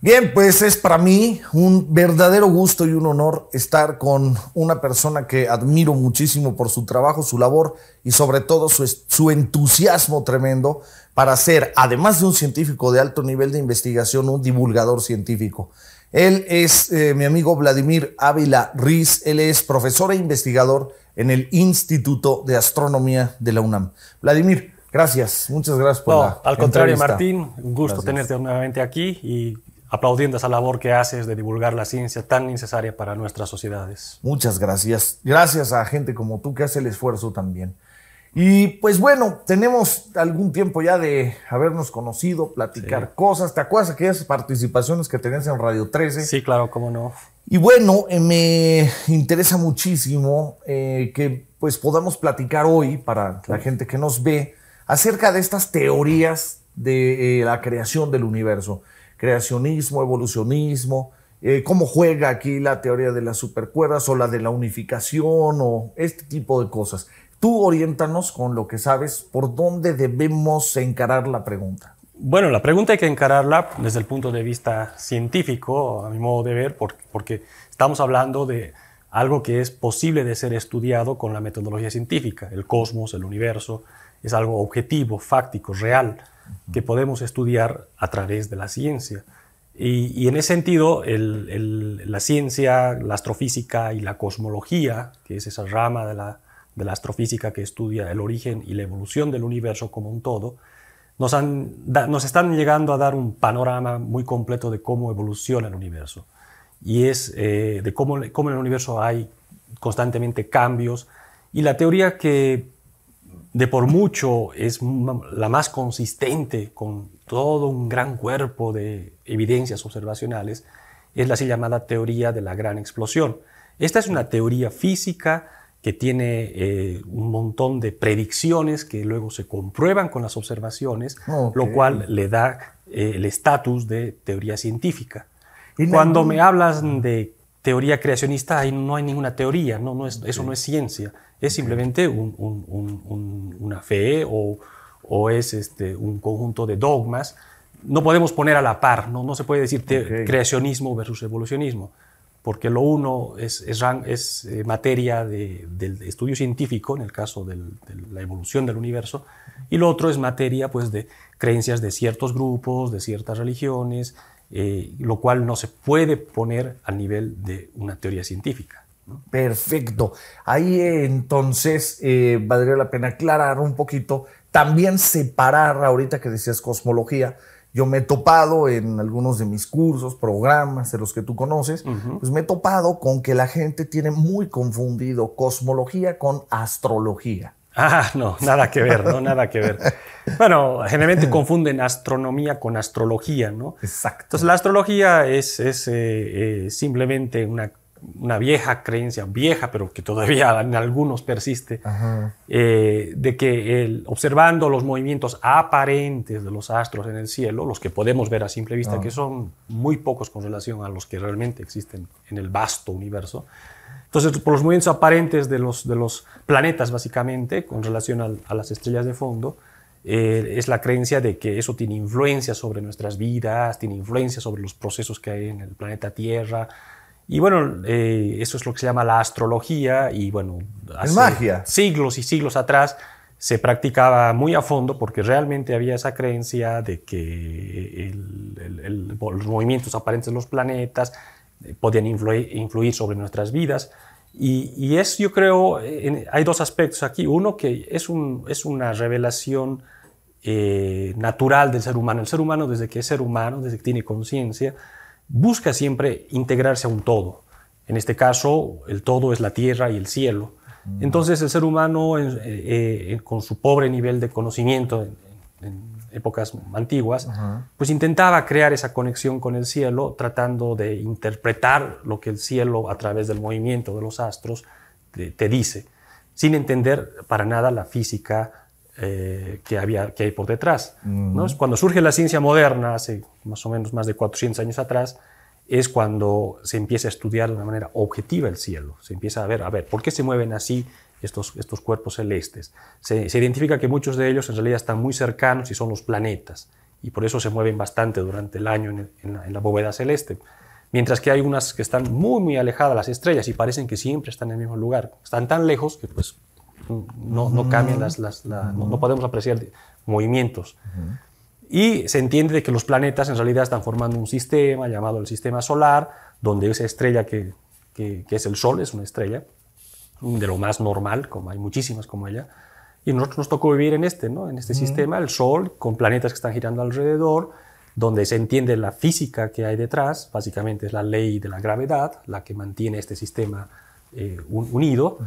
Bien, pues es para mí un verdadero gusto y un honor estar con una persona que admiro muchísimo por su trabajo, su labor y sobre todo su entusiasmo tremendo para ser, además de un científico de alto nivel de investigación, un divulgador científico. Él es mi amigo Vladimir Ávila Riz. Él es profesor e investigador en el Instituto de Astronomía de la UNAM. Vladimir, gracias, muchas gracias por la al contrario, entrevista. Martín, un gusto tenerte nuevamente aquí y aplaudiendo esa labor que haces de divulgar la ciencia tan necesaria para nuestras sociedades. Muchas gracias. Gracias a gente como tú que hace el esfuerzo también. Y pues bueno, tenemos algún tiempo ya de habernos conocido, platicar cosas. ¿Te acuerdas aquellas participaciones que tenías en Radio 13? Sí, claro, cómo no. Y bueno, me interesa muchísimo que pues podamos platicar hoy para la gente que nos ve acerca de estas teorías de la creación del universo. Creacionismo, evolucionismo, cómo juega aquí la teoría de las supercuerdas o la de la unificación o este tipo de cosas. Tú oriéntanos con lo que sabes, por dónde debemos encarar la pregunta. Bueno, la pregunta hay que encararla desde el punto de vista científico, a mi modo de ver, porque estamos hablando de algo que es posible de ser estudiado con la metodología científica. El cosmos, el universo, es algo objetivo, fáctico, real, que podemos estudiar a través de la ciencia. Y en ese sentido, la ciencia, la astrofísica y la cosmología, que es esa rama de la astrofísica que estudia el origen y la evolución del universo como un todo, nos están llegando a dar un panorama muy completo de cómo evoluciona el universo. Y es de cómo en el universo hay constantemente cambios. Y la teoría que de por mucho es la más consistente con todo un gran cuerpo de evidencias observacionales, es la así llamada teoría de la gran explosión. Esta es una teoría física que tiene un montón de predicciones que luego se comprueban con las observaciones, lo cual le da el estatus de teoría científica. Cuando me hablas de teoría creacionista, ahí no hay ninguna teoría, eso no es ciencia, es simplemente una fe o es un conjunto de dogmas. No podemos poner a la par, no se puede decir creacionismo versus evolucionismo, porque lo uno es materia del estudio científico, en el caso de la evolución del universo, y lo otro es materia pues, de creencias de ciertos grupos, de ciertas religiones, lo cual no se puede poner al nivel de una teoría científica, ¿no? Perfecto. Ahí entonces valdría la pena aclarar un poquito, también separar, ahorita que decías cosmología, yo me he topado en algunos de mis cursos, programas de los que tú conoces, pues me he topado con que la gente tiene muy confundido cosmología con astrología. No, nada que ver, ¿no? Nada que ver. Bueno, generalmente confunden astronomía con astrología, ¿no? Exacto. Entonces, la astrología es simplemente una vieja creencia, vieja, pero que todavía en algunos persiste, de que observando los movimientos aparentes de los astros en el cielo, los que podemos ver a simple vista, que son muy pocos con relación a los que realmente existen en el vasto universo. Entonces, por los movimientos aparentes de los planetas, básicamente, con relación a las estrellas de fondo, es la creencia de que eso tiene influencia sobre nuestras vidas, tiene influencia sobre los procesos que hay en el planeta Tierra. Y bueno, eso es lo que se llama la astrología. Y bueno, hace magia. Siglos y siglos atrás se practicaba muy a fondo porque realmente había esa creencia de que los movimientos aparentes de los planetas podían influir sobre nuestras vidas. Y yo creo, hay dos aspectos aquí. Uno, que es una revelación natural del ser humano. El ser humano, desde que es ser humano, desde que tiene conciencia, busca siempre integrarse a un todo. En este caso, el todo es la tierra y el cielo. Entonces, el ser humano, con su pobre nivel de conocimiento en épocas antiguas, pues intentaba crear esa conexión con el cielo, tratando de interpretar lo que el cielo, a través del movimiento de los astros, te dice, sin entender para nada la física que hay por detrás, ¿no? Cuando surge la ciencia moderna, hace más o menos más de 400 años atrás, es cuando se empieza a estudiar de una manera objetiva el cielo. Se empieza a ver, ¿por qué se mueven así estos cuerpos celestes? Se identifica que muchos de ellos en realidad están muy cercanos y son los planetas. y por eso se mueven bastante durante el año en la bóveda celeste. Mientras que hay unas que están muy, muy alejadas las estrellas y parecen que siempre están en el mismo lugar. Están tan lejos que pues no cambian no podemos apreciar movimientos. Y se entiende de que los planetas en realidad están formando un sistema llamado el sistema solar, donde esa estrella que es el Sol, es una estrella de lo más normal, como hay muchísimas como ella, y a nosotros nos tocó vivir en este sistema, el Sol, con planetas que están girando alrededor, donde se entiende la física que hay detrás. Básicamente es la ley de la gravedad la que mantiene este sistema unido,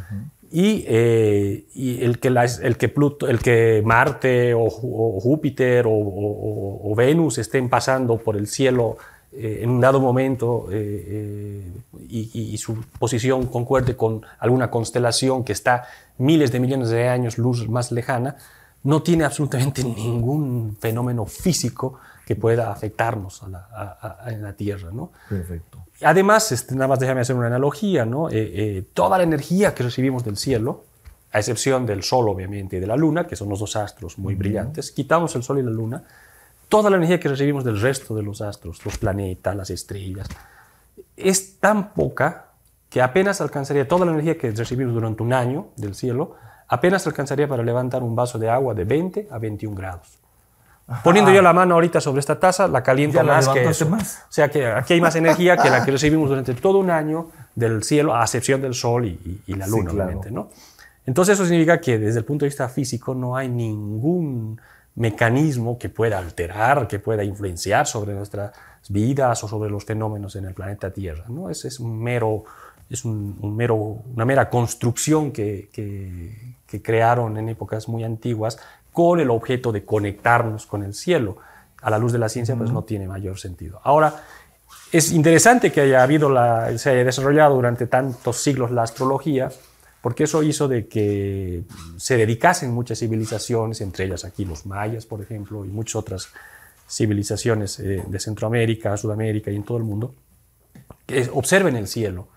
y el que Marte o Júpiter o Venus estén pasando por el cielo en un dado momento y su posición concuerde con alguna constelación que está miles de millones de años luz más lejana, no tiene absolutamente ningún fenómeno físico que pueda afectarnos en la Tierra, ¿no? Perfecto. Además, nada más déjame hacer una analogía, ¿no? Toda la energía que recibimos del cielo, a excepción del Sol, obviamente, y de la Luna, que son los dos astros muy brillantes, quitamos el Sol y la Luna, toda la energía que recibimos del resto de los astros, los planetas, las estrellas, es tan poca que apenas alcanzaría toda la energía que recibimos durante un año del cielo, apenas alcanzaría para levantar un vaso de agua de 20 a 21 grados. Ajá. Poniendo yo la mano ahorita sobre esta taza, la caliento más que eso. Más. O sea que aquí hay más energía que la que recibimos durante todo un año del cielo, a excepción del Sol y la Luna, sí, claro, obviamente, ¿no? Entonces eso significa que desde el punto de vista físico no hay ningún mecanismo que pueda alterar, que pueda influenciar sobre nuestras vidas o sobre los fenómenos en el planeta Tierra, ¿no? Es una mera construcción que crearon en épocas muy antiguas con el objeto de conectarnos con el cielo. A la luz de la ciencia, pues no tiene mayor sentido. Ahora, es interesante que se haya desarrollado durante tantos siglos la astrología, porque eso hizo de que se dedicasen muchas civilizaciones, entre ellas aquí los mayas, por ejemplo, y muchas otras civilizaciones de Centroamérica, Sudamérica y en todo el mundo, que observen el cielo,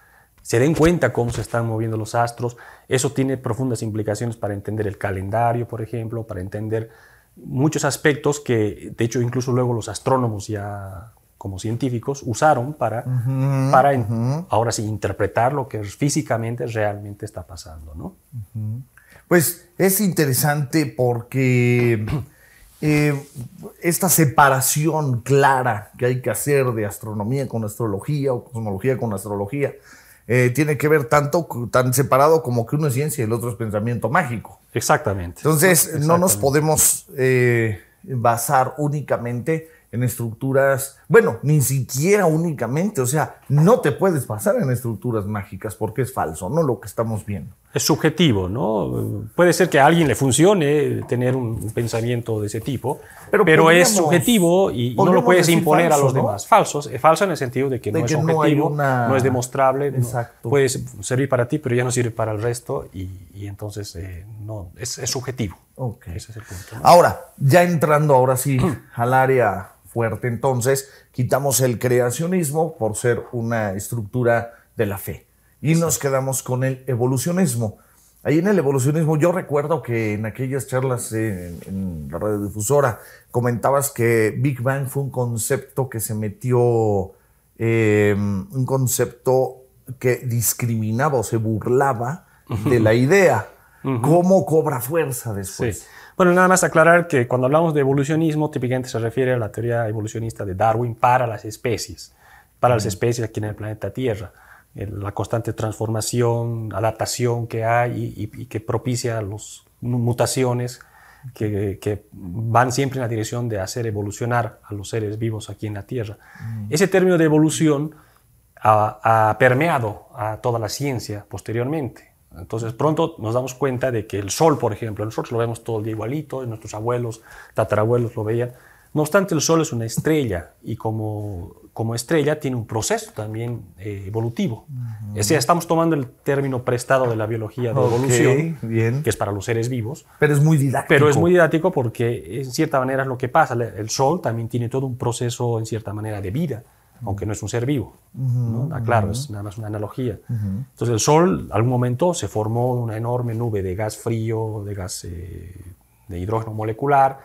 se den cuenta cómo se están moviendo los astros. Eso tiene profundas implicaciones para entender el calendario, por ejemplo, para entender muchos aspectos que, de hecho, incluso luego los astrónomos ya como científicos usaron para ahora sí interpretar lo que físicamente realmente está pasando, ¿no? Pues es interesante porque esta separación clara que hay que hacer de astronomía con astrología o cosmología con astrología tiene que ver tan separado como que uno es ciencia y el otro es pensamiento mágico. Exactamente. Entonces no nos podemos basar únicamente en estructuras, bueno, ni siquiera únicamente, o sea, no te puedes basar en estructuras mágicas porque es falso, ¿no? Lo que estamos viendo. Es subjetivo, ¿no? Puede ser que a alguien le funcione tener un pensamiento de ese tipo, pero es subjetivo y no lo puedes imponer falso, a los demás. Es falso en el sentido de que no es objetivo, no es demostrable, no, puede servir para ti, pero ya no sirve para el resto y entonces no, es subjetivo. Okay. Ese es el punto, ¿no? Ahora, ya entrando ahora sí al área fuerte, entonces quitamos el creacionismo por ser una estructura de la fe y nos quedamos con el evolucionismo. Ahí en el evolucionismo yo recuerdo que en aquellas charlas en la radiodifusora comentabas que Big Bang fue un concepto que se metió, un concepto que discriminaba o se burlaba de la idea. ¿Cómo cobra fuerza después? Sí. Bueno, nada más aclarar que cuando hablamos de evolucionismo, típicamente se refiere a la teoría evolucionista de Darwin para las especies aquí en el planeta Tierra. La constante transformación, adaptación que hay y que propicia las mutaciones que van siempre en la dirección de hacer evolucionar a los seres vivos aquí en la Tierra. Ese término de evolución ha permeado a toda la ciencia posteriormente. Entonces pronto nos damos cuenta de que el Sol, por ejemplo, nosotros lo vemos todo el día igualito, y nuestros abuelos, tatarabuelos lo veían. No obstante, el Sol es una estrella y como estrella tiene un proceso también evolutivo. O sea, estamos tomando el término prestado de la biología de evolución, bien, que es para los seres vivos. Pero es muy didáctico. Pero es muy didáctico porque en cierta manera es lo que pasa. El Sol también tiene todo un proceso en cierta manera de vida, aunque no es un ser vivo, ¿no? Claro, es nada más una analogía. Entonces el Sol, algún momento, se formó una enorme nube de gas frío, de gas de hidrógeno molecular,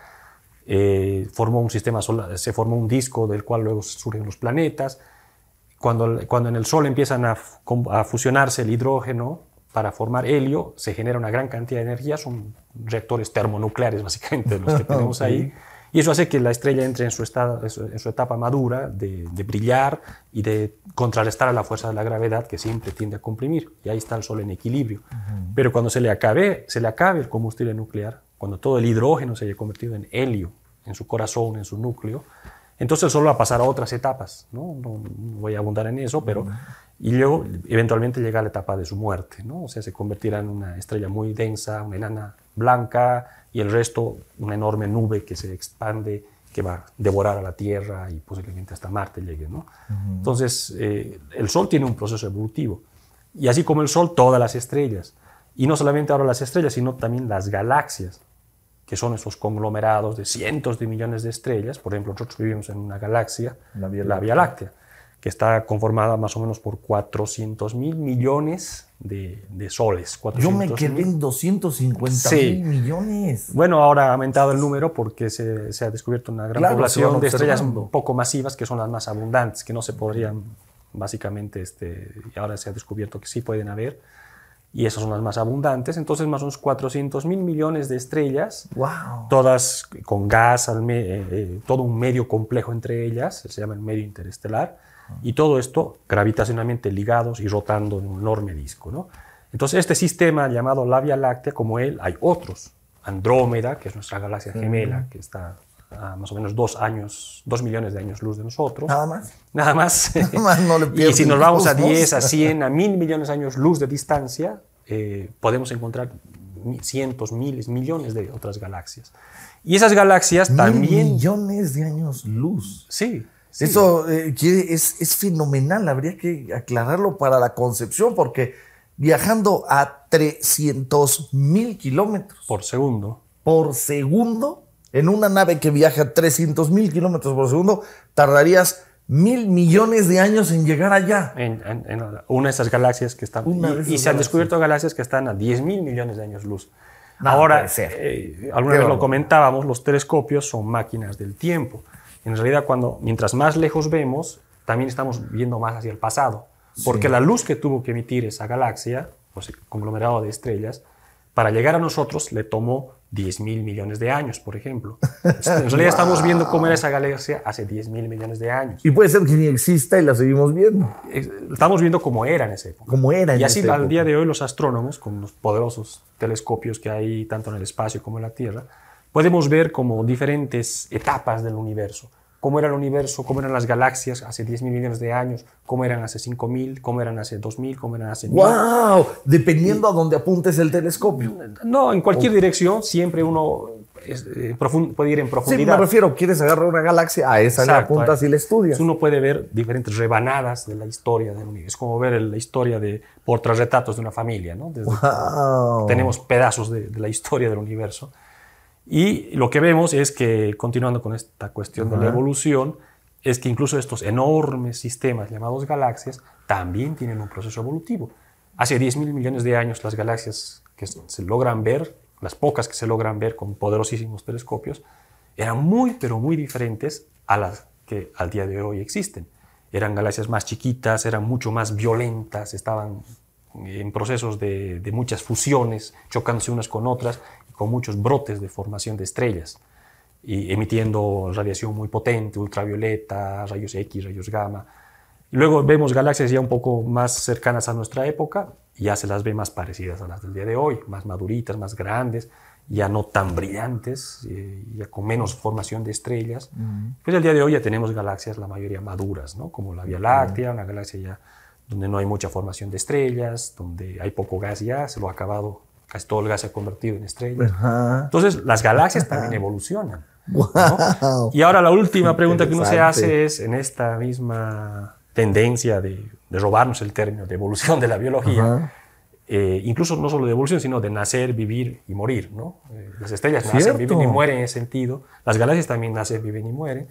formó un sistema solar, se formó un disco del cual luego surgen los planetas. Cuando en el Sol empiezan a fusionarse el hidrógeno para formar helio, se genera una gran cantidad de energía, son reactores termonucleares básicamente los que tenemos ahí, y eso hace que la estrella entre en su etapa madura de brillar y de contrarrestar a la fuerza de la gravedad que siempre tiende a comprimir, y ahí está el Sol en equilibrio. Pero cuando se le acabe el combustible nuclear, cuando todo el hidrógeno se haya convertido en helio, en su corazón, en su núcleo, entonces el Sol va a pasar a otras etapas, ¿no? No voy a abundar en eso, pero y luego eventualmente llega a la etapa de su muerte, ¿no? O sea, se convertirá en una estrella muy densa, una enana blanca, y el resto una enorme nube que se expande, que va a devorar a la Tierra y posiblemente hasta Marte llegue, ¿no? Entonces, el Sol tiene un proceso evolutivo, y así como el Sol, todas las estrellas, y no solamente ahora las estrellas, sino también las galaxias, que son esos conglomerados de cientos de millones de estrellas. Por ejemplo, nosotros vivimos en una galaxia, la Vía Láctea, que está conformada más o menos por 400.000 millones de soles. Yo me quedé en 250.000 millones. Bueno, ahora ha aumentado el número porque se ha descubierto una gran población de estrellas un poco masivas, que son las más abundantes, que no se podrían, básicamente, y ahora se ha descubierto que sí pueden haber, y esas son las más abundantes. Entonces, más o menos 400.000 millones de estrellas, todas con gas, todo un medio complejo entre ellas, se llama el medio interestelar, y todo esto gravitacionalmente ligados y rotando en un enorme disco, ¿no? Entonces, este sistema llamado la Vía Láctea, como él, hay otros. Andrómeda, que es nuestra galaxia gemela, que está a más o menos 2 millones de años luz de nosotros. ¿Nada más? Nada más. Nada más, no le pierdo. Y si nos vamos a 10, a 100, a 1000 millones de años luz de distancia, podemos encontrar cientos, miles, millones de otras galaxias. Y esas galaxias también... millones de años luz. Sí. Sí. Eso es fenomenal, habría que aclararlo para la concepción, porque viajando a 300.000 kilómetros por segundo, en una nave que viaja a 300.000 kilómetros por segundo, tardarías 1.000 millones de años en llegar allá. En una de esas galaxias que están... Y se han descubierto galaxias que están a 10.000 millones de años luz. No, ahora, alguna vez lo comentábamos, los telescopios son máquinas del tiempo. En realidad, mientras más lejos vemos, también estamos viendo más hacia el pasado. Porque la luz que tuvo que emitir esa galaxia, pues el conglomerado de estrellas, para llegar a nosotros le tomó 10.000 millones de años, por ejemplo. En realidad estamos viendo cómo era esa galaxia hace 10.000 millones de años. Y puede ser que ni exista y la seguimos viendo. Estamos viendo cómo era en esa época. Y así al día de hoy los astrónomos, con los poderosos telescopios que hay tanto en el espacio como en la Tierra, podemos ver como diferentes etapas del universo. Cómo era el universo, cómo eran las galaxias hace 10.000 millones de años, cómo eran hace 5.000, cómo eran hace 2.000, cómo eran hace 1.000. ¡Wow! Dependiendo a dónde apuntes el telescopio. No, en cualquier dirección siempre uno puede ir en profundidad. Sí, me refiero, quieres agarrar una galaxia, a esa le apuntas y la estudias. Uno puede ver diferentes rebanadas de la historia del universo. Es como ver la historia por retratos de una familia, ¿no? Tenemos pedazos de la historia del universo. Y lo que vemos es que, continuando con esta cuestión de la evolución, es que incluso estos enormes sistemas llamados galaxias también tienen un proceso evolutivo. Hace 10.000 millones de años las galaxias que se logran ver, las pocas que se logran ver con poderosísimos telescopios, eran muy, pero muy diferentes a las que al día de hoy existen. Eran galaxias más chiquitas, eran mucho más violentas, estaban en procesos de muchas fusiones, chocándose unas con otras, con muchos brotes de formación de estrellas, y emitiendo radiación muy potente, ultravioleta, rayos X, rayos gamma. Y luego vemos galaxias ya un poco más cercanas a nuestra época, y ya se las ve más parecidas a las del día de hoy, más maduritas, más grandes, ya no tan brillantes, ya con menos formación de estrellas. Pues el día de hoy ya tenemos galaxias, la mayoría maduras, ¿no? Como la Vía Láctea, una galaxia ya donde no hay mucha formación de estrellas, donde hay poco gas ya, se lo ha acabado. Casi todo el gas se ha convertido en estrellas. Entonces, las galaxias también evolucionan, ¿no? Y ahora la última pregunta que uno se hace es, en esta misma tendencia de robarnos el término de evolución de la biología, incluso no solo de evolución, sino de nacer, vivir y morir, ¿no? Las estrellas nacen, viven y mueren en ese sentido. Las galaxias también nacen, viven y mueren.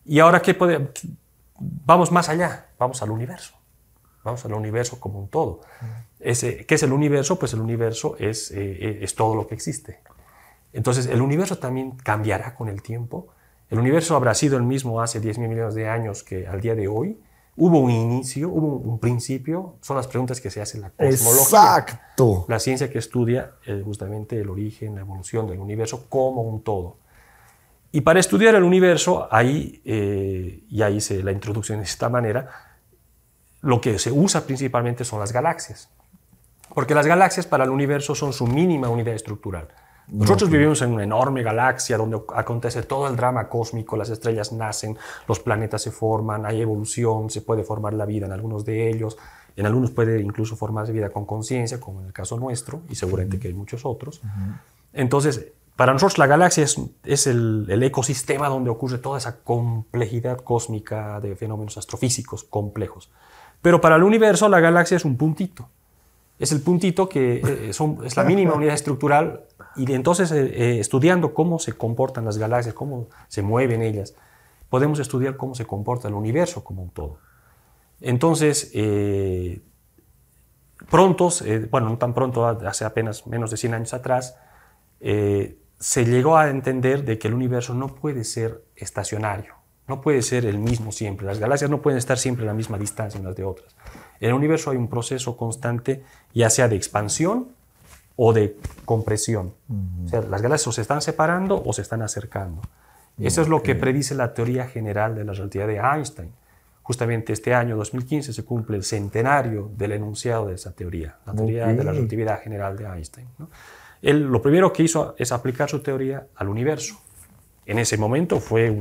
Y ahora, vamos más allá, vamos al universo. Vamos al universo como un todo. ¿Qué es el universo? Pues el universo es todo lo que existe. Entonces, el universo también cambiará con el tiempo. El universo habrá sido el mismo hace 10.000 millones de años que al día de hoy. Hubo un inicio, hubo un principio. Son las preguntas que se hace en la cosmología. Exacto. La ciencia que estudia justamente el origen, la evolución del universo como un todo. Y para estudiar el universo, ya hice la introducción de esta manera, lo que se usa principalmente son las galaxias. Porque las galaxias para el universo son su mínima unidad estructural. Nosotros vivimos en una enorme galaxia donde acontece todo el drama cósmico, las estrellas nacen, los planetas se forman, hay evolución, se puede formar la vida en algunos de ellos, en algunos puede incluso formarse vida con conciencia, como en el caso nuestro, y seguramente que hay muchos otros. Entonces, para nosotros la galaxia es el ecosistema donde ocurre toda esa complejidad cósmica de fenómenos astrofísicos complejos. Pero para el universo la galaxia es un puntito. Es el puntito que es la mínima unidad estructural, y entonces estudiando cómo se comportan las galaxias, cómo se mueven ellas, podemos estudiar cómo se comporta el universo como un todo. Entonces, no tan pronto, hace apenas menos de 100 años atrás, se llegó a entender de que el universo no puede ser estacionario, no puede ser el mismo siempre. Las galaxias no pueden estar siempre a la misma distancia unas de otras. En el universo hay un proceso constante, ya sea de expansión o de compresión. O sea, las galaxias o se están separando o se están acercando. Eso es lo que predice la teoría general de la relatividad de Einstein. Justamente este año, 2015, se cumple el centenario del enunciado de esa teoría, la teoría de la relatividad general de Einstein, ¿no? Él lo primero que hizo es aplicar su teoría al universo. En ese momento fue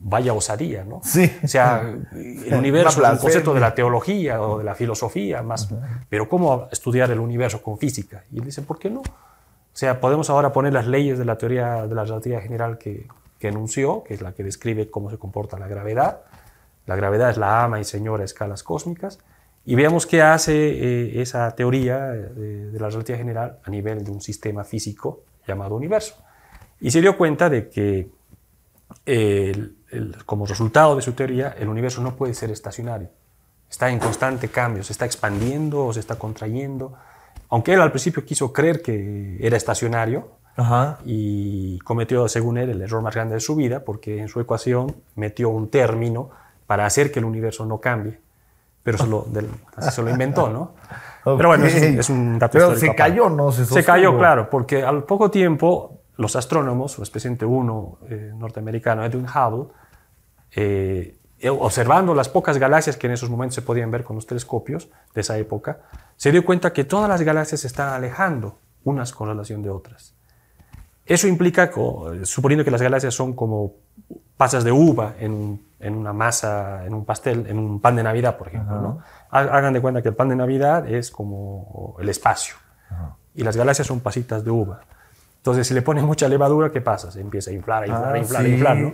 vaya osadía, ¿no? Sí. O sea, el universo es un concepto de la teología o de la filosofía, más, pero ¿cómo estudiar el universo con física? Y él dice, ¿por qué no? O sea, podemos ahora poner las leyes de la teoría de la relatividad general que enunció, que es la que describe cómo se comporta la gravedad. La gravedad es la ama y señora a escalas cósmicas. Y veamos qué hace esa teoría de la relatividad general a nivel de un sistema físico llamado universo. Y se dio cuenta de que como resultado de su teoría, el universo no puede ser estacionario. Está en constante cambio, se está expandiendo o se está contrayendo. Aunque él al principio quiso creer que era estacionario, y cometió, según él, el error más grande de su vida, porque en su ecuación metió un término para hacer que el universo no cambie. Pero así se lo inventó, ¿no? Pero bueno, es un dato histórico. Pero se cayó, ¿no? Se cayó, claro, porque al poco tiempo los astrónomos, especialmente uno norteamericano, Edwin Hubble, observando las pocas galaxias que en esos momentos se podían ver con los telescopios de esa época, se dio cuenta que todas las galaxias se están alejando unas con relación de otras. Eso implica, suponiendo que las galaxias son como pasas de uva en una masa, en un pastel, en un pan de Navidad, por ejemplo, ¿no? Hagan de cuenta que el pan de Navidad es como el espacio, y las galaxias son pasitas de uva. Entonces, si le ponen mucha levadura, ¿qué pasa? Se empieza a inflar, ¿no?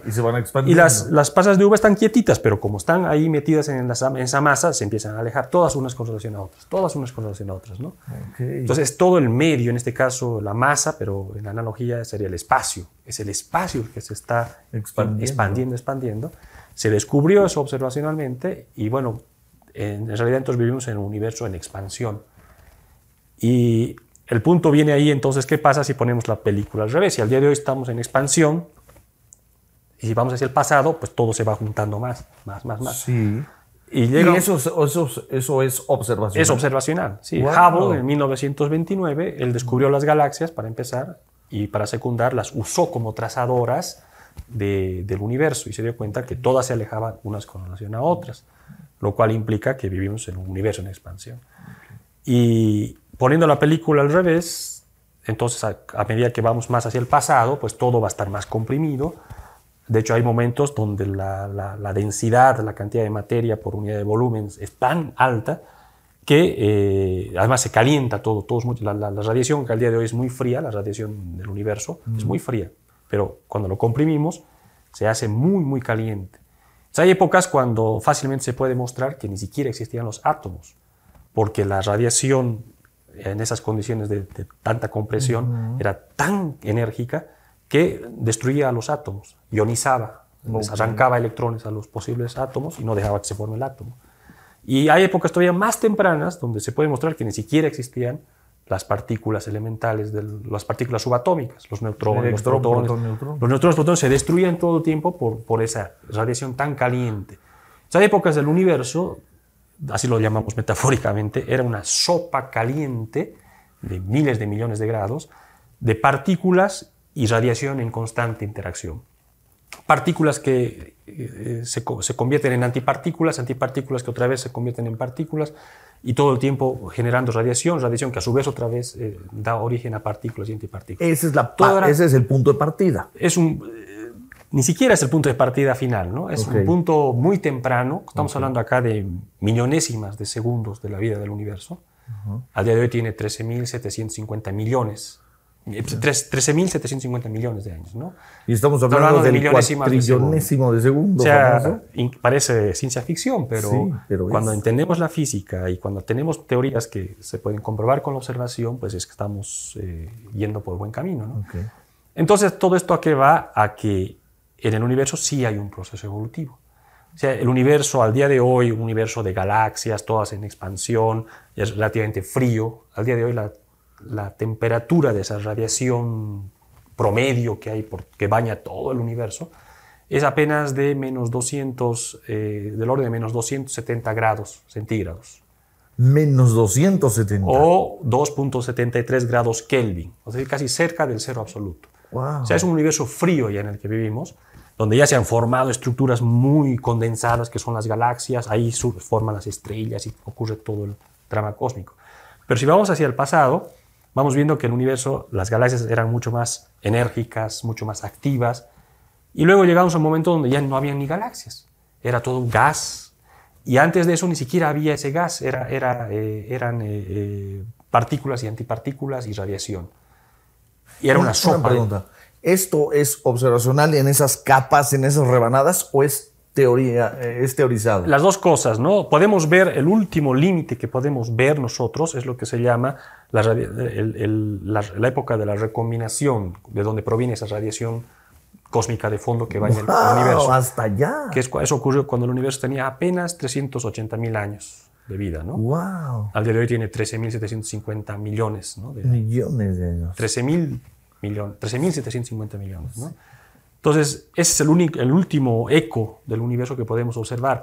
Y se van expandiendo. Y las pasas de uva están quietitas, pero como están ahí metidas en esa masa, se empiezan a alejar todas unas con relación a otras, ¿no? Entonces, es todo el medio, en este caso la masa, pero en la analogía sería el espacio. Es el espacio que se está expandiendo. Se descubrió eso observacionalmente y, bueno, en realidad entonces vivimos en un universo en expansión. Y el punto viene ahí, entonces, ¿qué pasa si ponemos la película al revés? Si al día de hoy estamos en expansión y si vamos hacia el pasado, pues todo se va juntando más. Sí. Y eso es observacional. Es observacional, sí. Wow. Hubble, en 1929, él descubrió las galaxias, para empezar, y para secundar las usó como trazadoras del universo y se dio cuenta que todas se alejaban unas con relación a otras, lo cual implica que vivimos en un universo en expansión. Y poniendo la película al revés, entonces a medida que vamos más hacia el pasado, pues todo va a estar más comprimido. De hecho, hay momentos donde la densidad, la cantidad de materia por unidad de volumen es tan alta que además se calienta todo. La radiación, que al día de hoy es muy fría, la radiación del universo es muy fría, pero cuando lo comprimimos se hace muy, muy caliente. Entonces, hay épocas cuando fácilmente se puede demostrar que ni siquiera existían los átomos, porque la radiación en esas condiciones de tanta compresión era tan enérgica que destruía a los átomos, ionizaba, les arrancaba electrones a los posibles átomos y no dejaba que se forme el átomo. Y hay épocas todavía más tempranas donde se puede mostrar que ni siquiera existían las partículas elementales, las partículas subatómicas, los neutrones, los Electrón, protones. protón, neutrón. Los neutrones y protones se destruyen todo el tiempo por esa radiación tan caliente. Esas épocas del universo, así lo llamamos metafóricamente, era una sopa caliente de miles de millones de grados de partículas y radiación en constante interacción. Partículas que se convierten en antipartículas, antipartículas que otra vez se convierten en partículas, y todo el tiempo generando radiación que a su vez otra vez da origen a partículas y antipartículas. Ese es el punto de partida. Ni siquiera es el punto de partida final, ¿no? Es un punto muy temprano. Estamos hablando acá de millonésimas de segundos de la vida del universo. Al día de hoy tiene 13.750 millones. 13.750 millones de años, ¿no? Y estamos hablando del cuatrillonésimo de segundo. O sea, parece ciencia ficción, pero, sí, pero cuando entendemos la física y cuando tenemos teorías que se pueden comprobar con la observación, pues es que estamos yendo por buen camino, ¿no? Entonces, todo esto a qué va, a que en el universo sí hay un proceso evolutivo. O sea, el universo al día de hoy, un universo de galaxias, todas en expansión, es relativamente frío. Al día de hoy la temperatura de esa radiación promedio que hay, que baña todo el universo, es apenas de del orden de menos 270 grados centígrados. Menos 270. O 2.73 grados Kelvin, o sea, casi cerca del cero absoluto. Wow. O sea, es un universo frío ya en el que vivimos, donde ya se han formado estructuras muy condensadas, que son las galaxias, ahí forman las estrellas y ocurre todo el drama cósmico. Pero si vamos hacia el pasado, vamos viendo que el universo, las galaxias eran mucho más enérgicas, mucho más activas, y luego llegamos a un momento donde ya no había ni galaxias, era todo un gas, y antes de eso ni siquiera había ese gas, eran partículas y antipartículas y radiación. Y era una sopa. Una pregunta. ¿Esto es observacional en esas capas, en esas rebanadas, o es teoría, es teorizado? Las dos cosas, ¿no? Podemos ver, el último límite que podemos ver nosotros es lo que se llama la época de la recombinación, de donde proviene esa radiación cósmica de fondo que va en el universo. ¡Hasta allá! Eso ocurrió cuando el universo tenía apenas 380.000 años de vida, ¿no? ¡Wow! Al día de hoy tiene 13.750 millones, ¿no? Millones de años. 13.750 millones, ¿no? Entonces, ese es el último eco del universo que podemos observar.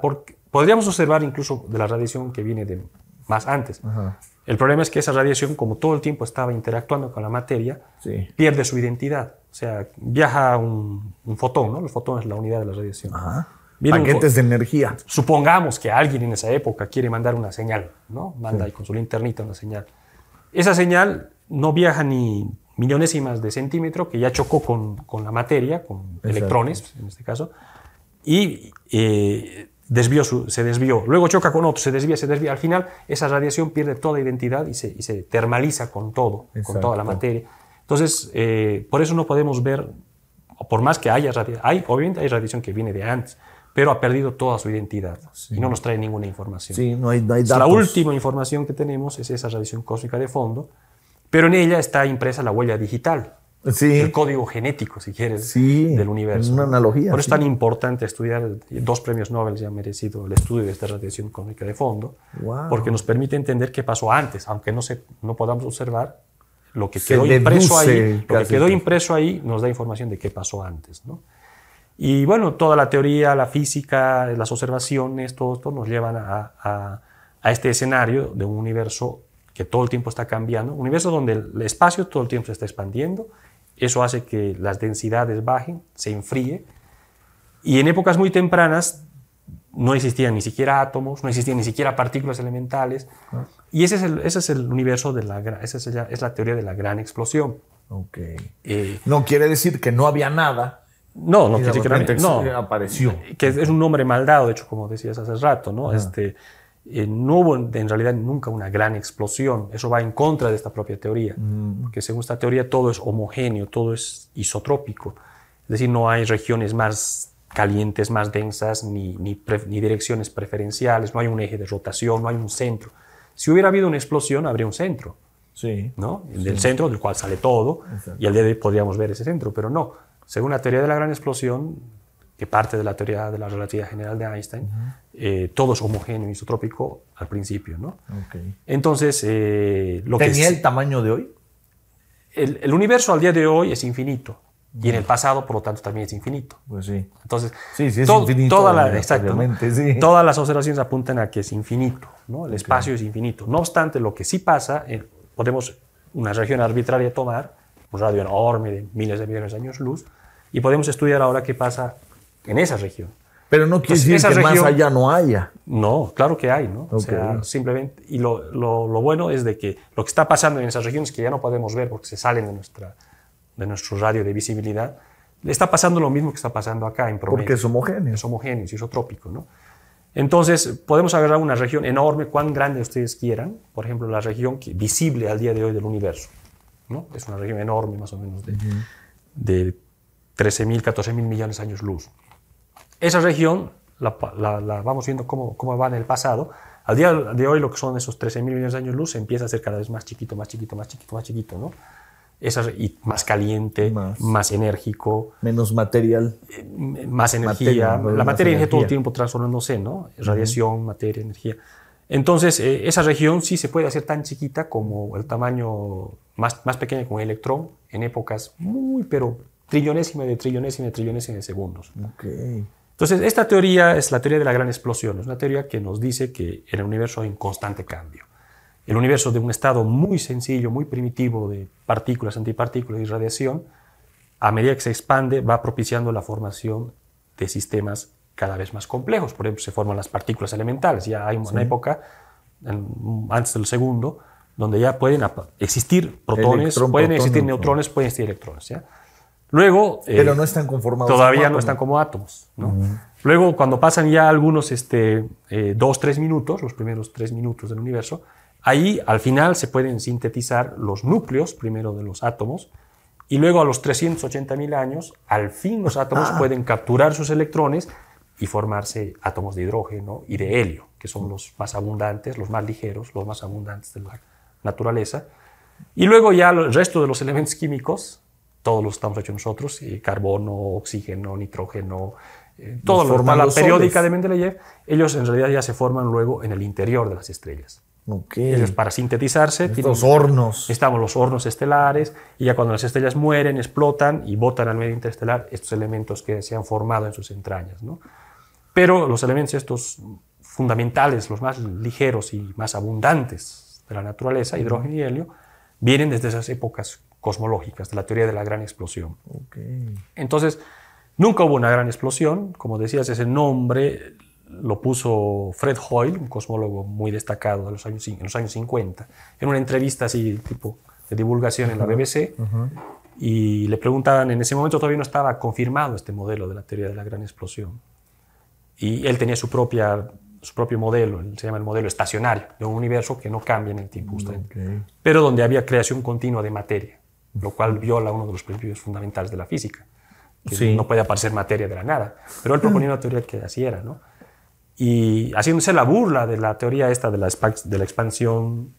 Podríamos observar incluso de la radiación que viene de más antes. Ajá. El problema es que esa radiación, como todo el tiempo estaba interactuando con la materia, sí, pierde su identidad. O sea, viaja un fotón, ¿no? El fotón es la unidad de la radiación. Ajá. Paquetes de energía. Supongamos que alguien en esa época quiere mandar una señal, ¿no? Manda ahí con su linternita una señal. Esa señal no viaja ni millonésimas de centímetro, que ya chocó con la materia, con electrones en este caso, y se desvió. Luego choca con otro, se desvía. Al final, esa radiación pierde toda identidad y se termaliza con todo, con toda la materia. Entonces, por eso no podemos ver, por más que haya radiación, obviamente hay radiación que viene de antes, pero ha perdido toda su identidad y no nos trae ninguna información. Sí, no hay datos. La última información que tenemos es esa radiación cósmica de fondo, pero en ella está impresa la huella digital, el código genético, si quieres, del universo. Una analogía. Por eso es tan importante estudiar, 2 premios Nobel ya han merecido el estudio de esta radiación cósmica de fondo, porque nos permite entender qué pasó antes, aunque no podamos observar lo que quedó impreso ahí. Lo que quedó impreso ahí nos da información de qué pasó antes, ¿no? Y bueno, toda la teoría, la física, las observaciones, todo esto nos llevan a este escenario de un universo que todo el tiempo está cambiando, un universo donde el espacio todo el tiempo se está expandiendo, eso hace que las densidades bajen, se enfríe, y en épocas muy tempranas no existían ni siquiera átomos, no existían ni siquiera partículas elementales, y ese es el universo, esa es la teoría de la gran explosión. Okay. No quiere decir que no había nada. No quiere decir que no apareció. Que es un nombre mal dado, de hecho, como decías hace rato, ¿no? No hubo en realidad nunca una gran explosión. Eso va en contra de esta propia teoría, porque según esta teoría todo es homogéneo, todo es isotrópico. Es decir, no hay regiones más calientes, más densas, ni direcciones preferenciales, no hay un eje de rotación, no hay un centro. Si hubiera habido una explosión, habría un centro, ¿no? Del centro del cual sale todo, y al día de hoy podríamos ver ese centro, pero no. Según la teoría de la gran explosión, que parte de la teoría de la relatividad general de Einstein, todo es homogéneo isotrópico al principio, ¿no? Okay. Entonces, ¿tenía el tamaño de hoy? El universo al día de hoy es infinito. Y en el pasado, por lo tanto, también es infinito. Pues sí. Entonces, sí, es infinito. Exactamente, sí. Todas las observaciones apuntan a que es infinito, ¿no? El espacio es infinito. No obstante, lo que sí pasa, podemos una región arbitraria tomar, un radio enorme de miles de millones de años luz, y podemos estudiar ahora qué pasa en esa región. Pero no quiere decir que más allá no haya. No, claro que hay, ¿no? O sea, simplemente, y lo bueno es de que lo que está pasando en esas regiones que ya no podemos ver porque se salen de nuestro radio de visibilidad, le está pasando lo mismo que está pasando acá en promedio. Porque es homogéneo. Es homogéneo, es isotrópico, ¿no? Entonces, podemos agarrar una región enorme, cuán grande ustedes quieran, por ejemplo, la región visible al día de hoy del universo, ¿no? Es una región enorme, más o menos, de 13.000, 14.000 millones de años luz. Esa región la vamos viendo cómo va en el pasado. Al día de hoy, lo que son esos 13.000 millones de años luz empieza a ser cada vez más chiquito, más chiquito, más chiquito, más chiquito, ¿no? Y más caliente, más enérgico. Menos material. Más energía. La materia viene todo el tiempo transformándose, ¿no? Radiación, materia, energía. Entonces, esa región sí se puede hacer tan chiquita como el tamaño más pequeño como el electrón en épocas pero trillonésima de segundos. Okay. Entonces, esta teoría es la teoría de la gran explosión. Es una teoría que nos dice que en el universo hay un constante cambio. El universo de un estado muy sencillo, muy primitivo de partículas, antipartículas y radiación, a medida que se expande, va propiciando la formación de sistemas cada vez más complejos. Por ejemplo, se forman las partículas elementales. Ya hay una época, antes del segundo, donde ya pueden existir protones, pueden existir neutrones, pueden existir electrones. ¿Ya? Luego, pero no están conformados. Todavía no están como átomos, ¿no? Luego, cuando pasan ya algunos 2-3 minutos, los primeros 3 minutos del universo, ahí al final se pueden sintetizar los núcleos, primero de los átomos, y luego a los 380.000 años, al fin los átomos pueden capturar sus electrones y formarse átomos de hidrógeno y de helio, que son los más abundantes, los más ligeros, los más abundantes de la naturaleza. Y luego ya el resto de los elementos químicos, todos los estamos hechos nosotros, carbono, oxígeno, nitrógeno, todo lo forma la periódica de Mendeleev, ellos en realidad ya se forman luego en el interior de las estrellas. Okay. Ellos para sintetizarse necesitamos los hornos estelares, y ya cuando las estrellas mueren, explotan y botan al medio interestelar estos elementos que se han formado en sus entrañas, ¿no? Pero los elementos estos fundamentales, los más ligeros y más abundantes de la naturaleza, hidrógeno y helio, vienen desde esas épocas cosmológicas de la teoría de la gran explosión. Okay. Entonces, nunca hubo una gran explosión. Como decías, ese nombre lo puso Fred Hoyle, un cosmólogo muy destacado en los años 50, en una entrevista así tipo de divulgación en la BBC, y le preguntaban, en ese momento todavía no estaba confirmado este modelo de la teoría de la gran explosión, y él tenía su propio modelo, se llama el modelo estacionario, de un universo que no cambia en el tiempo, pero donde había creación continua de materia, lo cual viola uno de los principios fundamentales de la física, que no puede aparecer materia de la nada, pero él proponía una teoría que así era, ¿no? Y haciéndose la burla de la teoría esta de la expansión,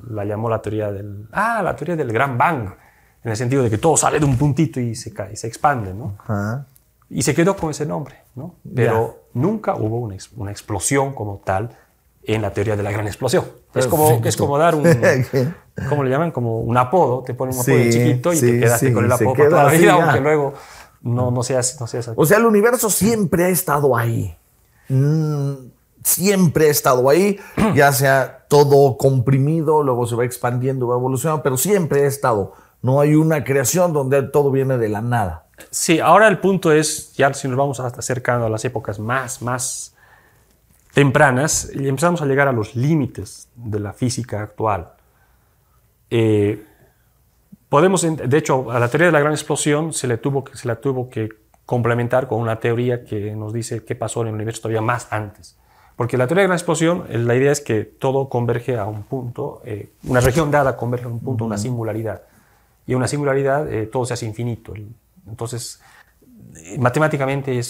la llamó la teoría la teoría del Gran Bang, en el sentido de que todo sale de un puntito y se expande, ¿no? Y se quedó con ese nombre, ¿no? Pero nunca hubo una explosión como tal en la teoría de la gran explosión. Es como dar un, ¿cómo le llaman? Como un apodo, te ponen un apodo chiquito y te quedaste con el apodo para toda la vida, aunque luego no seas así. O sea, el universo siempre ha estado ahí. Siempre ha estado ahí, ya sea todo comprimido, luego se va expandiendo, va evolucionando, pero siempre ha estado. No hay una creación donde todo viene de la nada. Sí, ahora el punto es, ya si nos vamos acercando a las épocas más tempranas, y empezamos a llegar a los límites de la física actual. De hecho, a la teoría de la gran explosión se la tuvo que complementar con una teoría que nos dice qué pasó en el universo todavía más antes. Porque la teoría de la gran explosión, la idea es que todo converge a un punto, una región dada converge a un punto, una singularidad. Y en una singularidad todo se hace infinito. Entonces, matemáticamente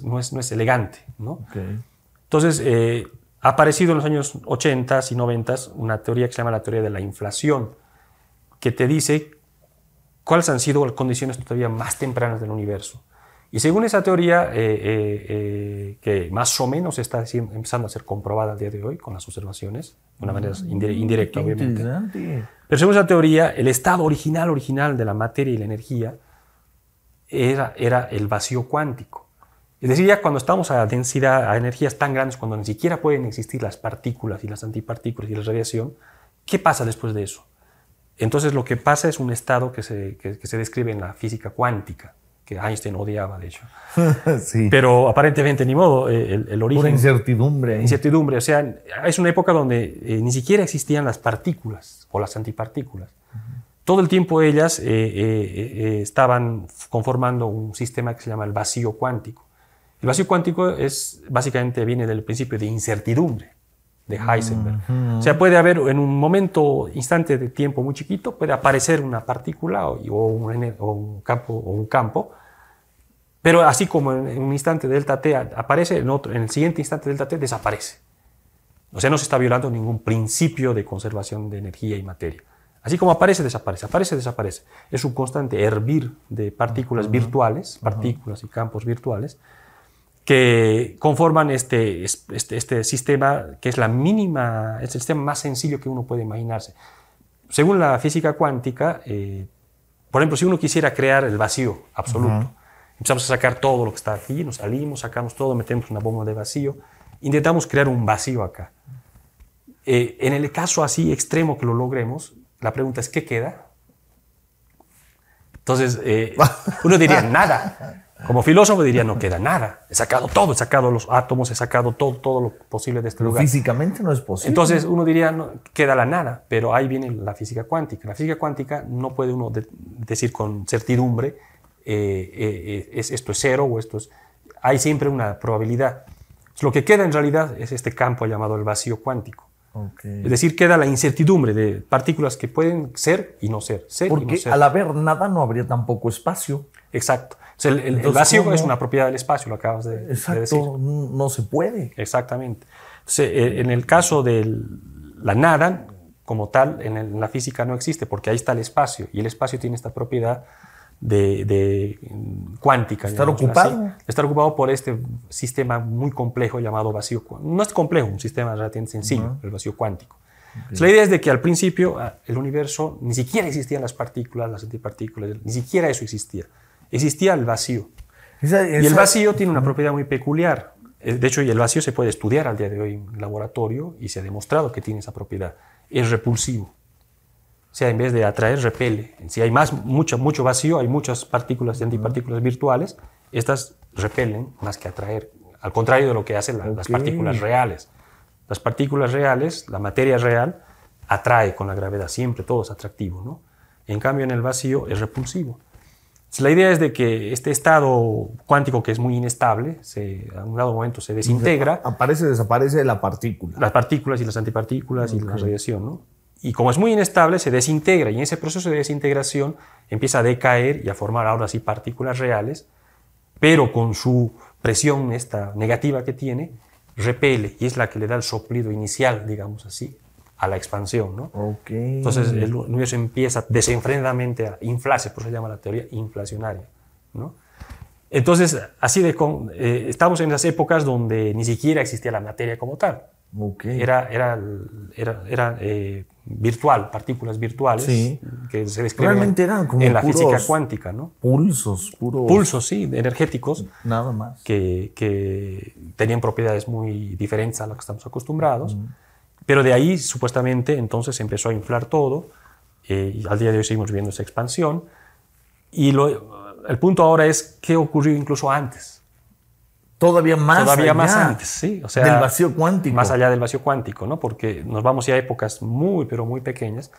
no es elegante, ¿no? Okay. Entonces, ha aparecido en los años 80 y 90 una teoría que se llama la teoría de la inflación, que te dice cuáles han sido las condiciones todavía más tempranas del universo. Y según esa teoría, que más o menos está empezando a ser comprobada al día de hoy con las observaciones, de una manera indirecta, obviamente. Pero según esa teoría, el estado original de la materia y la energía era el vacío cuántico. Es decir, ya cuando estamos a densidad, a energías tan grandes, cuando ni siquiera pueden existir las partículas y las antipartículas y la radiación, ¿qué pasa después de eso? Entonces lo que pasa es un estado que se describe en la física cuántica, que Einstein odiaba, de hecho. Sí. Pero aparentemente, ni modo, el origen... Pura incertidumbre. Incertidumbre, o sea, es una época donde ni siquiera existían las partículas o las antipartículas. Todo el tiempo ellas estaban conformando un sistema que se llama el vacío cuántico. El vacío cuántico básicamente viene del principio de incertidumbre de Heisenberg. O sea, puede haber en un instante de tiempo muy chiquito, puede aparecer una partícula o un campo, pero así como en un instante delta t aparece, en el siguiente instante delta t desaparece. O sea, no se está violando ningún principio de conservación de energía y materia. Así como aparece, desaparece, aparece, desaparece. Es un constante hervir de partículas virtuales, partículas y campos virtuales, que conforman este sistema que es es el sistema más sencillo que uno puede imaginarse. Según la física cuántica, por ejemplo, si uno quisiera crear el vacío absoluto, empezamos a sacar todo lo que está aquí, nos salimos, sacamos todo, metemos una bomba de vacío, intentamos crear un vacío acá. En el caso así extremo que lo logremos, la pregunta es, ¿qué queda? Entonces, uno diría, nada. Como filósofo diría, no queda nada. He sacado todo, he sacado los átomos, he sacado todo lo posible de este lugar. Físicamente no es posible. Entonces uno diría, no, queda la nada, pero ahí viene la física cuántica. La física cuántica no puede uno decir con certidumbre, esto es cero o esto es... Hay siempre una probabilidad. Lo que queda en realidad es este campo llamado el vacío cuántico. Okay. Es decir, queda la incertidumbre de partículas que pueden ser y no ser. Porque y no ser. Al haber nada no habría tampoco espacio. Exacto. O sea, el vacío ¿cómo? Es una propiedad del espacio, lo acabas de decir. Exacto, no se puede. Exactamente. Entonces, en el caso de la nada, como tal, en la física no existe, porque ahí está el espacio, y el espacio tiene esta propiedad de cuántica. Estar ocupado. Estar ocupado por este sistema muy complejo llamado vacío cuántico. No es complejo, un sistema relativamente sencillo, el vacío cuántico. Okay. Entonces, la idea es de que al principio el universo ni siquiera existían las partículas, las antipartículas, ni siquiera eso existía. Existía el vacío. Y el vacío tiene una propiedad muy peculiar. De hecho, el vacío se puede estudiar al día de hoy en laboratorio y se ha demostrado que tiene esa propiedad. Es repulsivo. O sea, en vez de atraer, repele. Si hay mucho vacío, hay muchas partículas y antipartículas virtuales, estas repelen más que atraer. Al contrario de lo que hacen las partículas reales. Las partículas reales, la materia real, atrae con la gravedad. Siempre todo es atractivo, ¿no? En cambio, en el vacío es repulsivo. La idea es de que este estado cuántico, que es muy inestable, a un dado momento se desintegra. Aparece, desaparece la partícula. Las partículas y las antipartículas y la radiación, ¿no? Y como es muy inestable, se desintegra. Y en ese proceso de desintegración empieza a decaer y a formar ahora sí partículas reales, pero con su presión esta negativa que tiene, repele. Y es la que le da el soplido inicial, digamos así, a la expansión, ¿no? Okay. Entonces el universo empieza desenfrenadamente a inflarse, por eso se llama la teoría inflacionaria, ¿no? Entonces, así estamos en las épocas donde ni siquiera existía la materia como tal. Okay. Era virtual, partículas virtuales, sí, que se describen en la física cuántica, ¿no? Pulsos, sí, energéticos. Nada más. Que tenían propiedades muy diferentes a las que estamos acostumbrados. Pero de ahí, supuestamente, entonces se empezó a inflar todo, y al día de hoy seguimos viendo esa expansión. Y el punto ahora es qué ocurrió incluso antes. Todavía más antes, sí. O sea, del vacío cuántico. Más allá del vacío cuántico, ¿no? Porque nos vamos ya a épocas muy, pero muy pequeñas.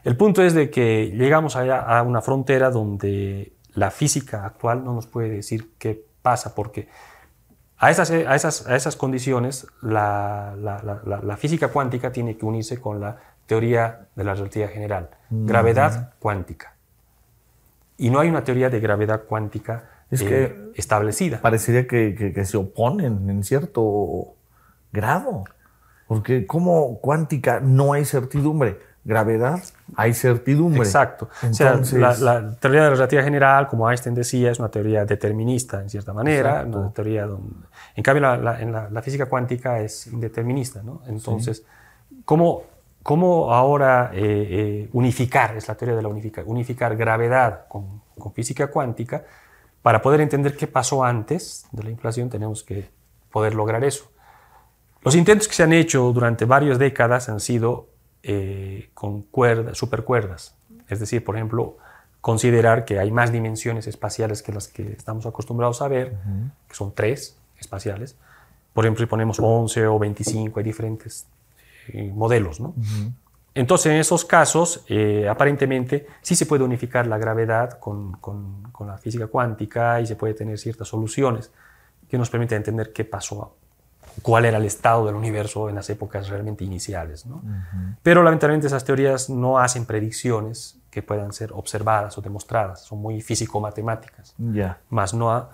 El punto es de que llegamos allá a una frontera donde la física actual no nos puede decir qué pasa, porque a esas condiciones la física cuántica tiene que unirse con la teoría de la relatividad general, gravedad cuántica. Y no hay una teoría de gravedad cuántica establecida. Parecería que se oponen en cierto grado, porque como cuántica no hay certidumbre, gravedad, hay certidumbre. Exacto. Entonces, o sea, la teoría de la relatividad general, como Einstein decía, es una teoría determinista en cierta manera. Exacto. Una teoría donde, en cambio, en la física cuántica es indeterminista, ¿no? Entonces, ¿cómo ahora unificar, es la teoría de la unificar gravedad con física cuántica? Para poder entender qué pasó antes de la inflación, tenemos que poder lograr eso. Los intentos que se han hecho durante varias décadas han sido con supercuerdas. Es decir, por ejemplo, considerar que hay más dimensiones espaciales que las que estamos acostumbrados a ver, que son 3 espaciales. Por ejemplo, si ponemos 11 o 25, hay diferentes modelos, ¿no? Entonces, en esos casos, aparentemente, sí se puede unificar la gravedad con la física cuántica y se puede tener ciertas soluciones que nos permiten entender qué pasó, cuál era el estado del universo en las épocas realmente iniciales, ¿no? Pero lamentablemente esas teorías no hacen predicciones que puedan ser observadas o demostradas, son muy físico-matemáticas, más no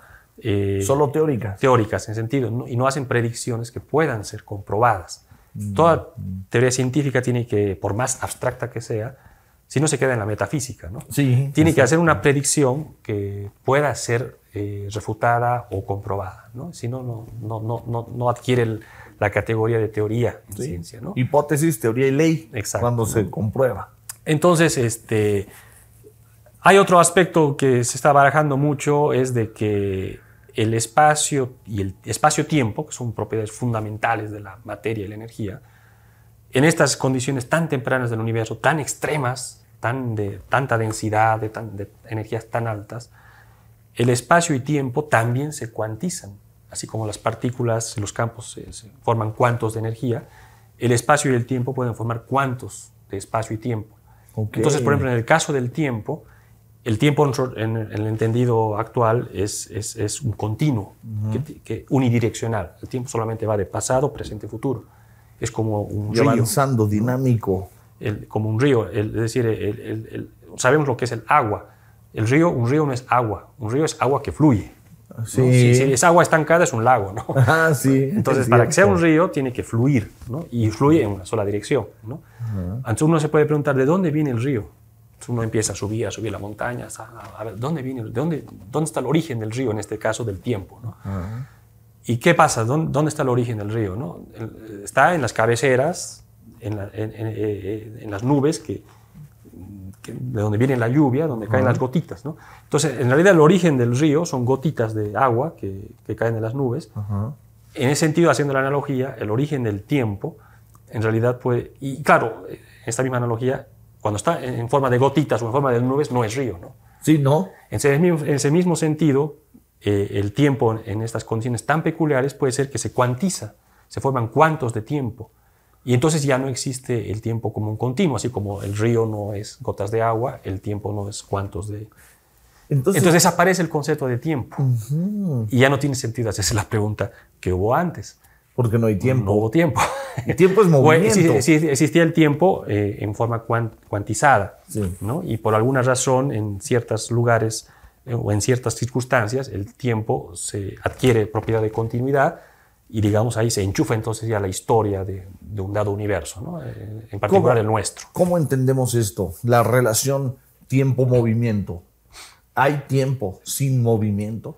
solo teóricas. Teóricas en sentido, ¿no? Y no hacen predicciones que puedan ser comprobadas. Toda teoría científica tiene que, por más abstracta que sea, si no se queda en la metafísica, ¿no? Sí, tiene que hacer una predicción que pueda ser refutada o comprobada, ¿no? Si no, no adquiere la categoría de teoría en ciencia, ¿no? Hipótesis, teoría y ley. Exacto. Cuando se comprueba. Entonces, hay otro aspecto que se está barajando mucho, es de que el espacio y el espacio-tiempo, que son propiedades fundamentales de la materia y la energía, en estas condiciones tan tempranas del universo, tan extremas, de tanta densidad, de energías tan altas, el espacio y tiempo también se cuantizan. Así como las partículas y los campos se forman cuantos de energía, el espacio y el tiempo pueden formar cuantos de espacio y tiempo. Entonces, por ejemplo, en el caso del tiempo, el tiempo en el entendido actual es un continuo, unidireccional. El tiempo solamente va de pasado, presente, futuro. Es como un río. Avanzando, dinámico. Como un río. Es decir, sabemos lo que es el agua. Un río no es agua. Un río es agua que fluye. Sí. ¿No? Si es agua estancada, es un lago, ¿no? Ah, sí. Entonces, para que sea un río, tiene que fluir, ¿no? Y fluye en una sola dirección, ¿no? Entonces, uno se puede preguntar, ¿de dónde viene el río? Entonces, uno empieza a subir la montaña, a ver, ¿dónde está el origen del río? En este caso, del tiempo, ¿no? ¿Y qué pasa? ¿Dónde está el origen del río, no? Está en las cabeceras, en las nubes, de donde viene la lluvia, donde caen las gotitas, ¿no? Entonces, en realidad, el origen del río son gotitas de agua que caen de las nubes. En ese sentido, haciendo la analogía, el origen del tiempo, en realidad puede... Y claro, esta misma analogía, cuando está en forma de gotitas o en forma de nubes, no es río, ¿no? Sí, ¿no? En ese mismo sentido, el tiempo en estas condiciones tan peculiares puede ser que se cuantiza, se forman cuantos de tiempo. Y entonces ya no existe el tiempo como un continuo, así como el río no es gotas de agua, el tiempo no es cuantos de... Entonces desaparece el concepto de tiempo. Y ya no tiene sentido hacerse la pregunta, ¿qué hubo antes? Porque no hay tiempo. No hubo tiempo. El tiempo es movimiento. Sí, existía el tiempo en forma cuantizada, ¿no? Y por alguna razón, en ciertos lugares o en ciertas circunstancias, el tiempo se adquiere propiedad de continuidad y, digamos, ahí se enchufa entonces ya la historia de un dado universo, ¿no? En particular el nuestro. ¿Cómo entendemos esto? La relación tiempo-movimiento. ¿Hay tiempo sin movimiento?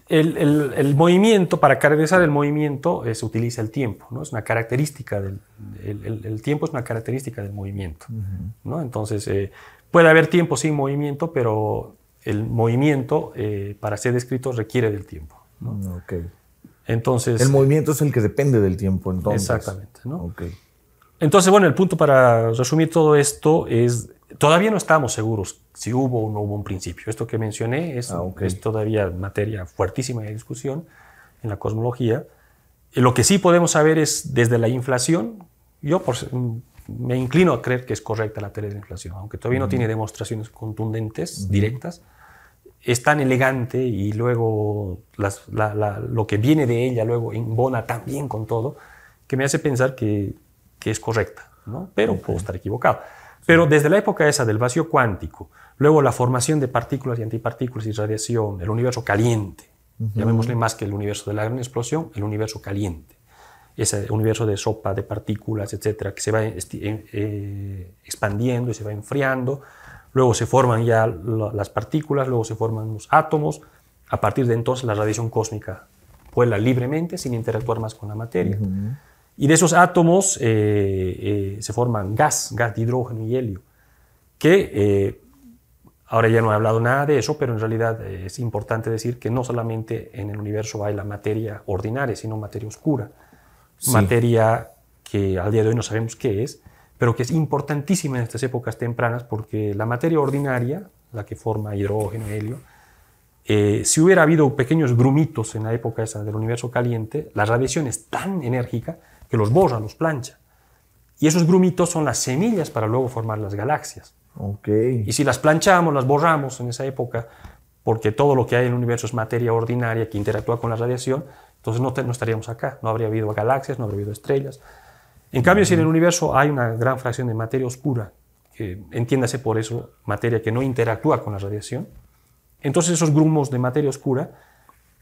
El movimiento, para caracterizar el movimiento, se utiliza el tiempo, ¿no? Es una característica el tiempo es una característica del movimiento, ¿no? Entonces, puede haber tiempo sin movimiento, pero el movimiento, para ser descrito, requiere del tiempo, ¿no? Entonces, el movimiento es el que depende del tiempo, entonces. Exactamente, ¿no? Entonces, bueno, el punto para resumir todo esto es, todavía no estamos seguros si hubo o no hubo un principio. Esto que mencioné es todavía materia fuertísima de discusión en la cosmología. Lo que sí podemos saber es, desde la inflación, yo me inclino a creer que es correcta la teoría de la inflación, aunque todavía no tiene demostraciones contundentes, directas. Es tan elegante y luego lo que viene de ella luego embona tan bien con todo, que me hace pensar que es correcta, ¿no? Pero puedo estar equivocado. Pero desde la época esa del vacío cuántico, luego la formación de partículas y antipartículas y radiación, el universo caliente, llamémosle más que el universo de la gran explosión, el universo caliente. ese universo de sopa, de partículas, etcétera, que se va expandiendo y se va enfriando. Luego se forman ya las partículas, luego se forman los átomos. A partir de entonces la radiación cósmica vuela libremente sin interactuar más con la materia. Y de esos átomos se forman gas de hidrógeno y helio, que ahora ya no he hablado nada de eso, pero en realidad es importante decir que no solamente en el universo hay la materia ordinaria, sino materia oscura. Sí. Materia que al día de hoy no sabemos qué es, pero que es importantísima en estas épocas tempranas porque la materia ordinaria, la que forma hidrógeno, helio, si hubiera habido pequeños grumitos en la época esa del universo caliente, la radiación es tan enérgica que los borra, los plancha. Y esos grumitos son las semillas para luego formar las galaxias. Okay. Y si las planchamos, las borramos en esa época, porque todo lo que hay en el universo es materia ordinaria que interactúa con la radiación, entonces no estaríamos acá, no habría habido galaxias, no habría habido estrellas. En cambio, si en el universo hay una gran fracción de materia oscura, que entiéndase por eso materia que no interactúa con la radiación, entonces esos grumos de materia oscura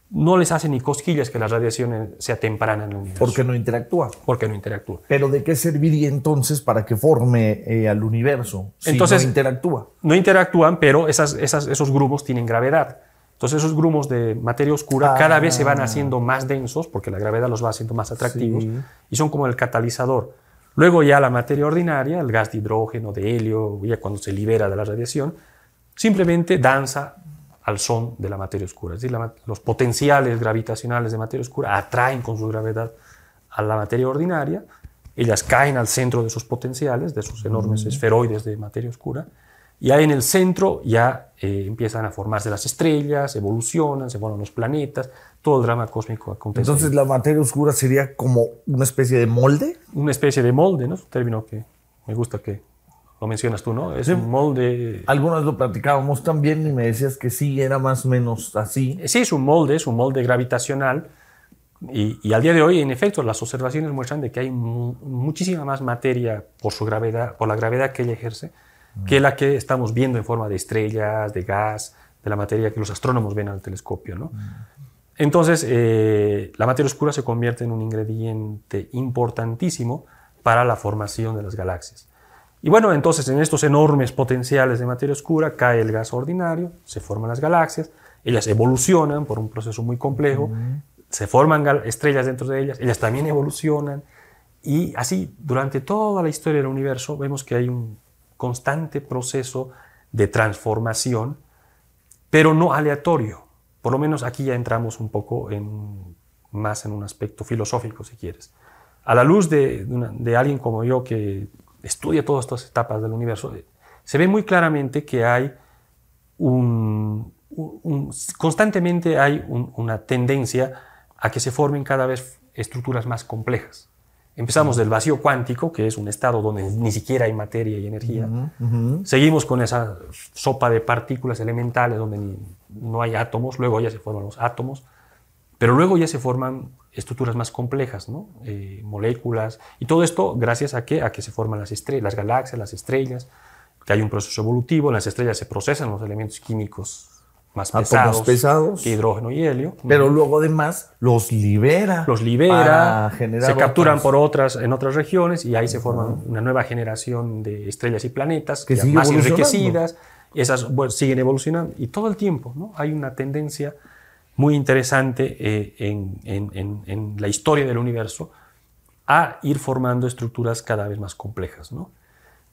no les hacen ni cosquillas que la radiación sea temprana en el universo. Porque no interactúa. Porque no interactúa. Pero ¿de qué serviría entonces para que forme al universo si entonces, no interactúa? No interactúan, pero esos grumos tienen gravedad. Entonces esos grumos de materia oscura cada vez se van haciendo más densos porque la gravedad los va haciendo más atractivos y son como el catalizador. Luego ya la materia ordinaria, el gas de hidrógeno, de helio, ya cuando se libera de la radiación, simplemente danza al son de la materia oscura. Es decir, los potenciales gravitacionales de materia oscura atraen con su gravedad a la materia ordinaria, ellas caen al centro de esos potenciales, de esos enormes esferoides de materia oscura, y ahí en el centro ya empiezan a formarse las estrellas, evolucionan, se forman los planetas, todo el drama cósmico acontece. Entonces la materia oscura sería como una especie de molde. Una especie de molde, ¿no? Es un término que me gusta que lo mencionas tú, ¿no? Es un molde. Algunas lo platicábamos también y me decías que sí, era más o menos así. Sí, es un molde gravitacional. Y al día de hoy, en efecto, las observaciones muestran de que hay muchísima más materia por su gravedad, por la gravedad que ella ejerce, que la que estamos viendo en forma de estrellas, de gas, de la materia que los astrónomos ven al telescopio, ¿no? Entonces, la materia oscura se convierte en un ingrediente importantísimo para la formación de las galaxias. Y bueno, entonces en estos enormes potenciales de materia oscura cae el gas ordinario, se forman las galaxias, ellas evolucionan por un proceso muy complejo, se forman estrellas dentro de ellas también evolucionan, y así durante toda la historia del universo vemos que hay un constante proceso de transformación, pero no aleatorio. Por lo menos aquí ya entramos un poco más en un aspecto filosófico, si quieres. A la luz de alguien como yo que estudia todas estas etapas del universo, se ve muy claramente que hay constantemente hay una tendencia a que se formen cada vez estructuras más complejas. Empezamos del vacío cuántico, que es un estado donde ni siquiera hay materia y energía. Seguimos con esa sopa de partículas elementales donde no hay átomos, luego ya se forman los átomos, pero luego ya se forman estructuras más complejas, ¿no? Moléculas, y todo esto gracias a que se forman las galaxias, las estrellas, que hay un proceso evolutivo, en las estrellas se procesan los elementos químicos más pesados, que hidrógeno y helio. Pero luego además los libera. Para generar se capturan en otras regiones y ahí se forman una nueva generación de estrellas y planetas que más enriquecidas. Esas siguen evolucionando y todo el tiempo, ¿no? Hay una tendencia muy interesante en la historia del universo a ir formando estructuras cada vez más complejas, ¿no?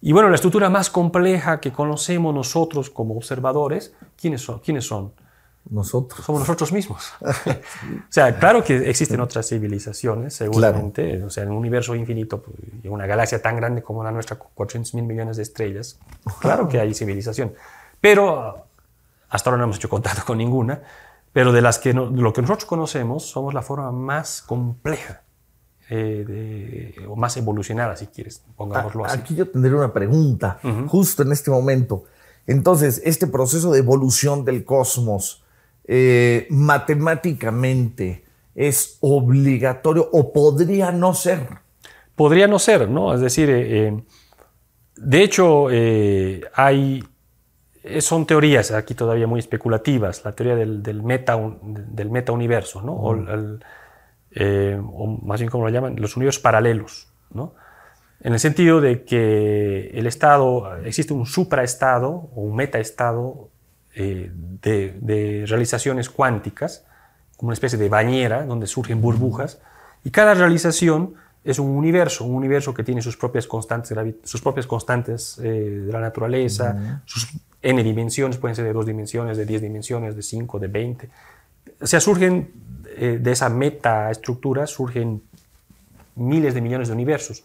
Y bueno, la estructura más compleja que conocemos nosotros como observadores, ¿quiénes son? Nosotros. Somos nosotros mismos. O sea, claro que existen otras civilizaciones, seguramente. Claro. O sea, en un universo infinito, en una galaxia tan grande como la nuestra, 400.000 millones de estrellas, claro que hay civilización. Pero hasta ahora no hemos hecho contacto con ninguna. Pero de lo que nosotros conocemos, somos la forma más compleja. O más evolucionada, si quieres, pongámoslo así. Aquí yo tendré una pregunta, justo en este momento. Entonces, este proceso de evolución del cosmos, matemáticamente, ¿es obligatorio o podría no ser? Podría no ser, ¿no? Es decir, de hecho, son teorías aquí todavía muy especulativas, la teoría del meta-universo, ¿no? o más bien como lo llaman, los universos paralelos, ¿no? En el sentido de que el estado, existe un supraestado o un metaestado de realizaciones cuánticas, como una especie de bañera donde surgen burbujas, y cada realización es un universo que tiene sus propias constantes de la naturaleza, sus n dimensiones, pueden ser de 2 dimensiones, de 10 dimensiones, de 5, de 20. O sea, surgen de esa metaestructura, surgen miles de millones de universos.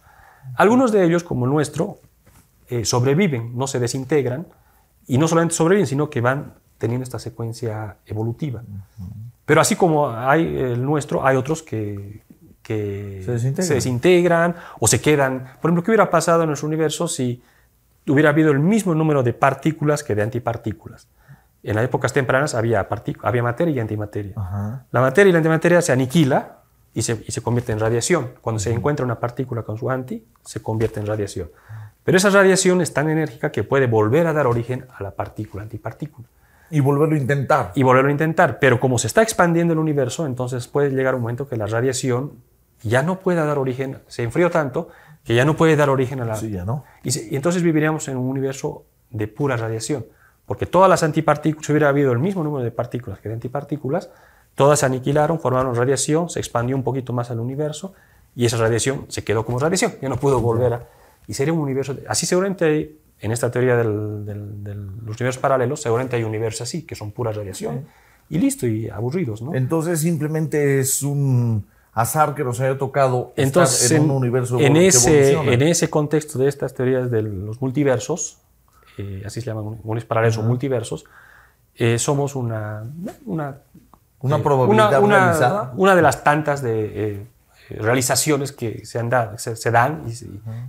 Algunos de ellos, como el nuestro, sobreviven, no se desintegran, y no solamente sobreviven, sino que van teniendo esta secuencia evolutiva. Pero así como hay el nuestro, hay otros que se desintegran o se quedan. Por ejemplo, ¿qué hubiera pasado en nuestro universo si hubiera habido el mismo número de partículas que de antipartículas? En las épocas tempranas había materia y antimateria. Ajá. La materia y la antimateria se aniquila y se convierte en radiación. Cuando se encuentra una partícula con su anti, se convierte en radiación. Pero esa radiación es tan enérgica que puede volver a dar origen a la partícula, antipartícula. Y volverlo a intentar. Y volverlo a intentar. Pero como se está expandiendo el universo, entonces puede llegar un momento que la radiación ya no pueda dar origen, se enfrió tanto que ya no puede dar origen a la... Sí, ya no. Y entonces viviríamos en un universo de pura radiación. Porque todas las antipartículas, si hubiera habido el mismo número de partículas que de antipartículas, todas se aniquilaron, formaron radiación, se expandió un poquito más al universo y esa radiación se quedó como radiación, ya no pudo volver a... Y sería un universo... Así seguramente hay, en esta teoría de los universos paralelos, seguramente hay universos así, que son pura radiación. Sí. Y listo, y aburridos, ¿no? Entonces simplemente es un azar que nos haya tocado estar en un universo que evoluciona. En ese contexto de estas teorías de los multiversos, así se llaman universos paralelos o multiversos, somos una probabilidad realizada. Una de las tantas de realizaciones que se dan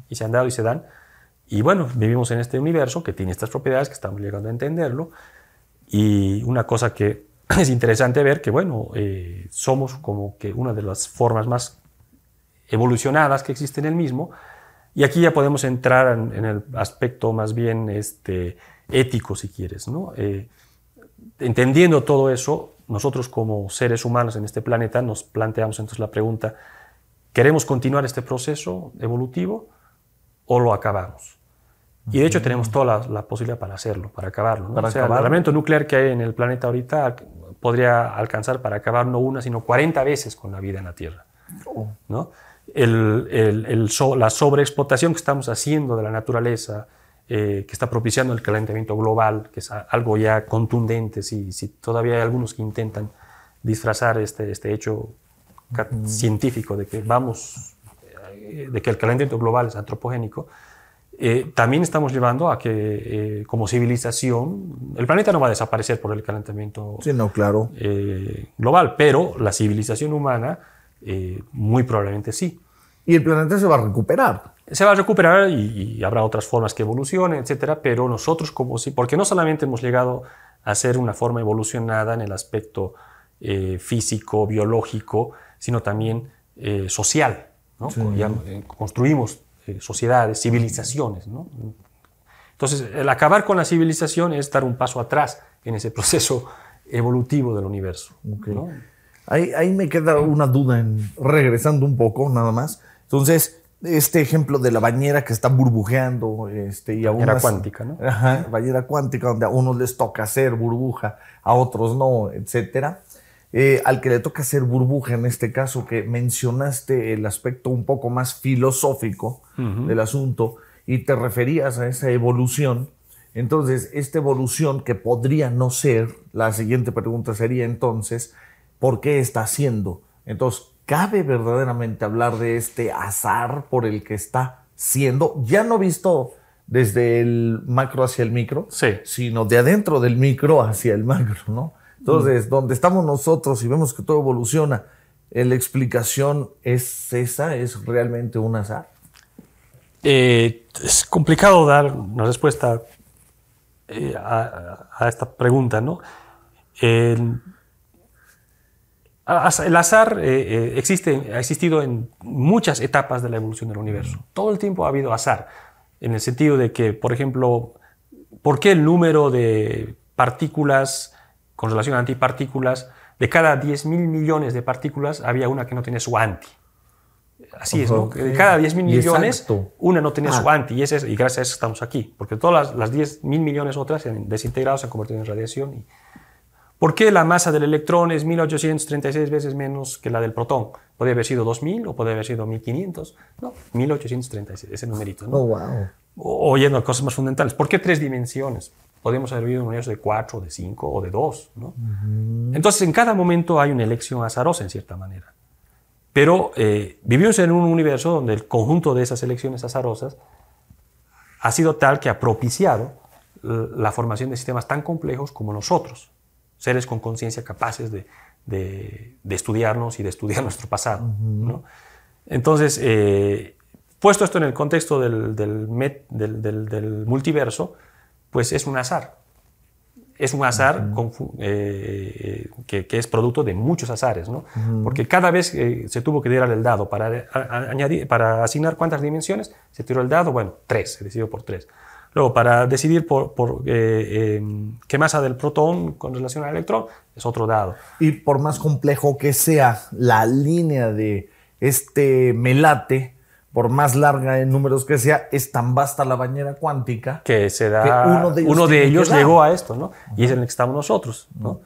y se han dado y se dan. Y bueno, vivimos en este universo que tiene estas propiedades que estamos llegando a entenderlo. Y una cosa que es interesante ver que, bueno, somos como que una de las formas más evolucionadas que existe en el mismo. Y aquí ya podemos entrar en el aspecto más bien ético, si quieres, ¿no? Entendiendo todo eso, nosotros como seres humanos en este planeta nos planteamos entonces la pregunta: ¿queremos continuar este proceso evolutivo o lo acabamos? Y de hecho tenemos toda la posibilidad para hacerlo, para acabarlo, ¿no? El armamento nuclear que hay en el planeta ahorita podría alcanzar para acabar no una, sino 40 veces con la vida en la Tierra, ¿no? La sobreexplotación que estamos haciendo de la naturaleza, que está propiciando el calentamiento global, que es algo ya contundente, si todavía hay algunos que intentan disfrazar este hecho científico de que el calentamiento global es antropogénico, también estamos llevando a que como civilización, el planeta no va a desaparecer por el calentamiento global, pero la civilización humana muy probablemente sí. Y el planeta se va a recuperar. Se va a recuperar y habrá otras formas que evolucionen, etcétera, pero nosotros como sí, porque no solamente hemos llegado a ser una forma evolucionada en el aspecto físico, biológico, sino también social, ¿no? Sí. Ya construimos sociedades, civilizaciones, ¿no? Entonces, el acabar con la civilización es dar un paso atrás en ese proceso evolutivo del universo. Okay. ¿No? Ahí me queda una duda, regresando un poco nada más. Entonces, este ejemplo de la bañera que está burbujeando, bañera cuántica, ¿no? Ajá, bañera cuántica, donde a unos les toca hacer burbuja, a otros no, etcétera. Al que le toca hacer burbuja, en este caso que mencionaste el aspecto un poco más filosófico del asunto y te referías a esa evolución. Entonces, esta evolución que podría no ser, la siguiente pregunta sería entonces, ¿por qué está haciendo? Entonces, ¿cabe verdaderamente hablar de este azar por el que está siendo? Ya no visto desde el macro hacia el micro, sí, sino de adentro del micro hacia el macro, ¿no? Entonces, donde estamos nosotros y vemos que todo evoluciona, ¿la explicación es esa? ¿Es realmente un azar? Es complicado dar una respuesta a esta pregunta, ¿no? El azar ha existido en muchas etapas de la evolución del universo. Todo el tiempo ha habido azar, en el sentido de que, por ejemplo, ¿por qué el número de partículas con relación a antipartículas De cada 10.000 millones de partículas había una que no tenía su anti. Así es, ¿no? De cada 10.000 millones, exacto. una no tenía su anti, y gracias a eso estamos aquí. Porque todas las 10.000 millones otras se han desintegrado, se han convertido en radiación. ¿Por qué la masa del electrón es 1.836 veces menos que la del protón? Podría haber sido 2.000 o podría haber sido 1.500. No, 1.836, ese numerito, ¿no? Oh, wow. O yendo a cosas más fundamentales. ¿Por qué 3 dimensiones? Podríamos haber vivido en un universo de 4, de 5 o de 2, ¿no? Entonces, en cada momento hay una elección azarosa, en cierta manera. Pero vivimos en un universo donde el conjunto de esas elecciones azarosas ha sido tal que ha propiciado la formación de sistemas tan complejos como nosotros, seres con conciencia capaces de estudiarnos y de estudiar nuestro pasado, ¿no? Entonces, puesto esto en el contexto del multiverso, pues es un azar. Es un azar que es producto de muchos azares, ¿no? Porque cada vez se tuvo que tirar el dado para asignar cuántas dimensiones, se tiró el dado, bueno, 3, se decidió por 3. Luego, para decidir qué masa del protón con relación al electrón, es otro dado. Y por más complejo que sea la línea de este melate, por más larga en números que sea, es tan vasta la bañera cuántica que se da, que uno de ellos llegó a esto, ¿no? Y es en el que estamos nosotros, ¿no?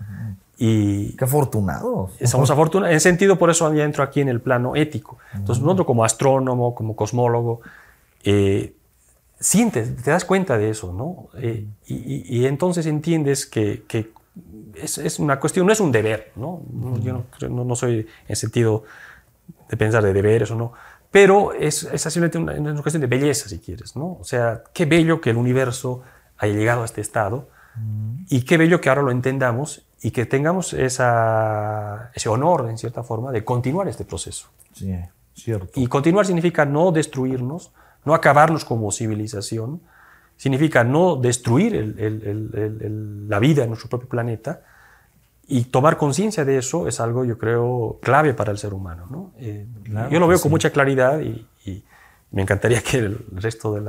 Y qué afortunados. Somos afortunados. En sentido, por eso ya entro aquí en el plano ético. Entonces, nosotros como astrónomo, como cosmólogo, sientes, te das cuenta de eso, ¿no? Y entonces entiendes que es una cuestión, no es un deber, ¿no? Yo no soy en sentido de pensar de deberes o no, pero es simplemente una cuestión de belleza, si quieres, ¿no? O sea, qué bello que el universo haya llegado a este estado y qué bello que ahora lo entendamos y que tengamos ese honor, en cierta forma, de continuar este proceso. Sí, cierto. Y continuar significa no destruirnos, no acabarnos como civilización, significa no destruir la vida en nuestro propio planeta, y tomar conciencia de eso es algo, yo creo, clave para el ser humano, ¿no? Claro, yo lo veo con mucha claridad y me encantaría que el resto de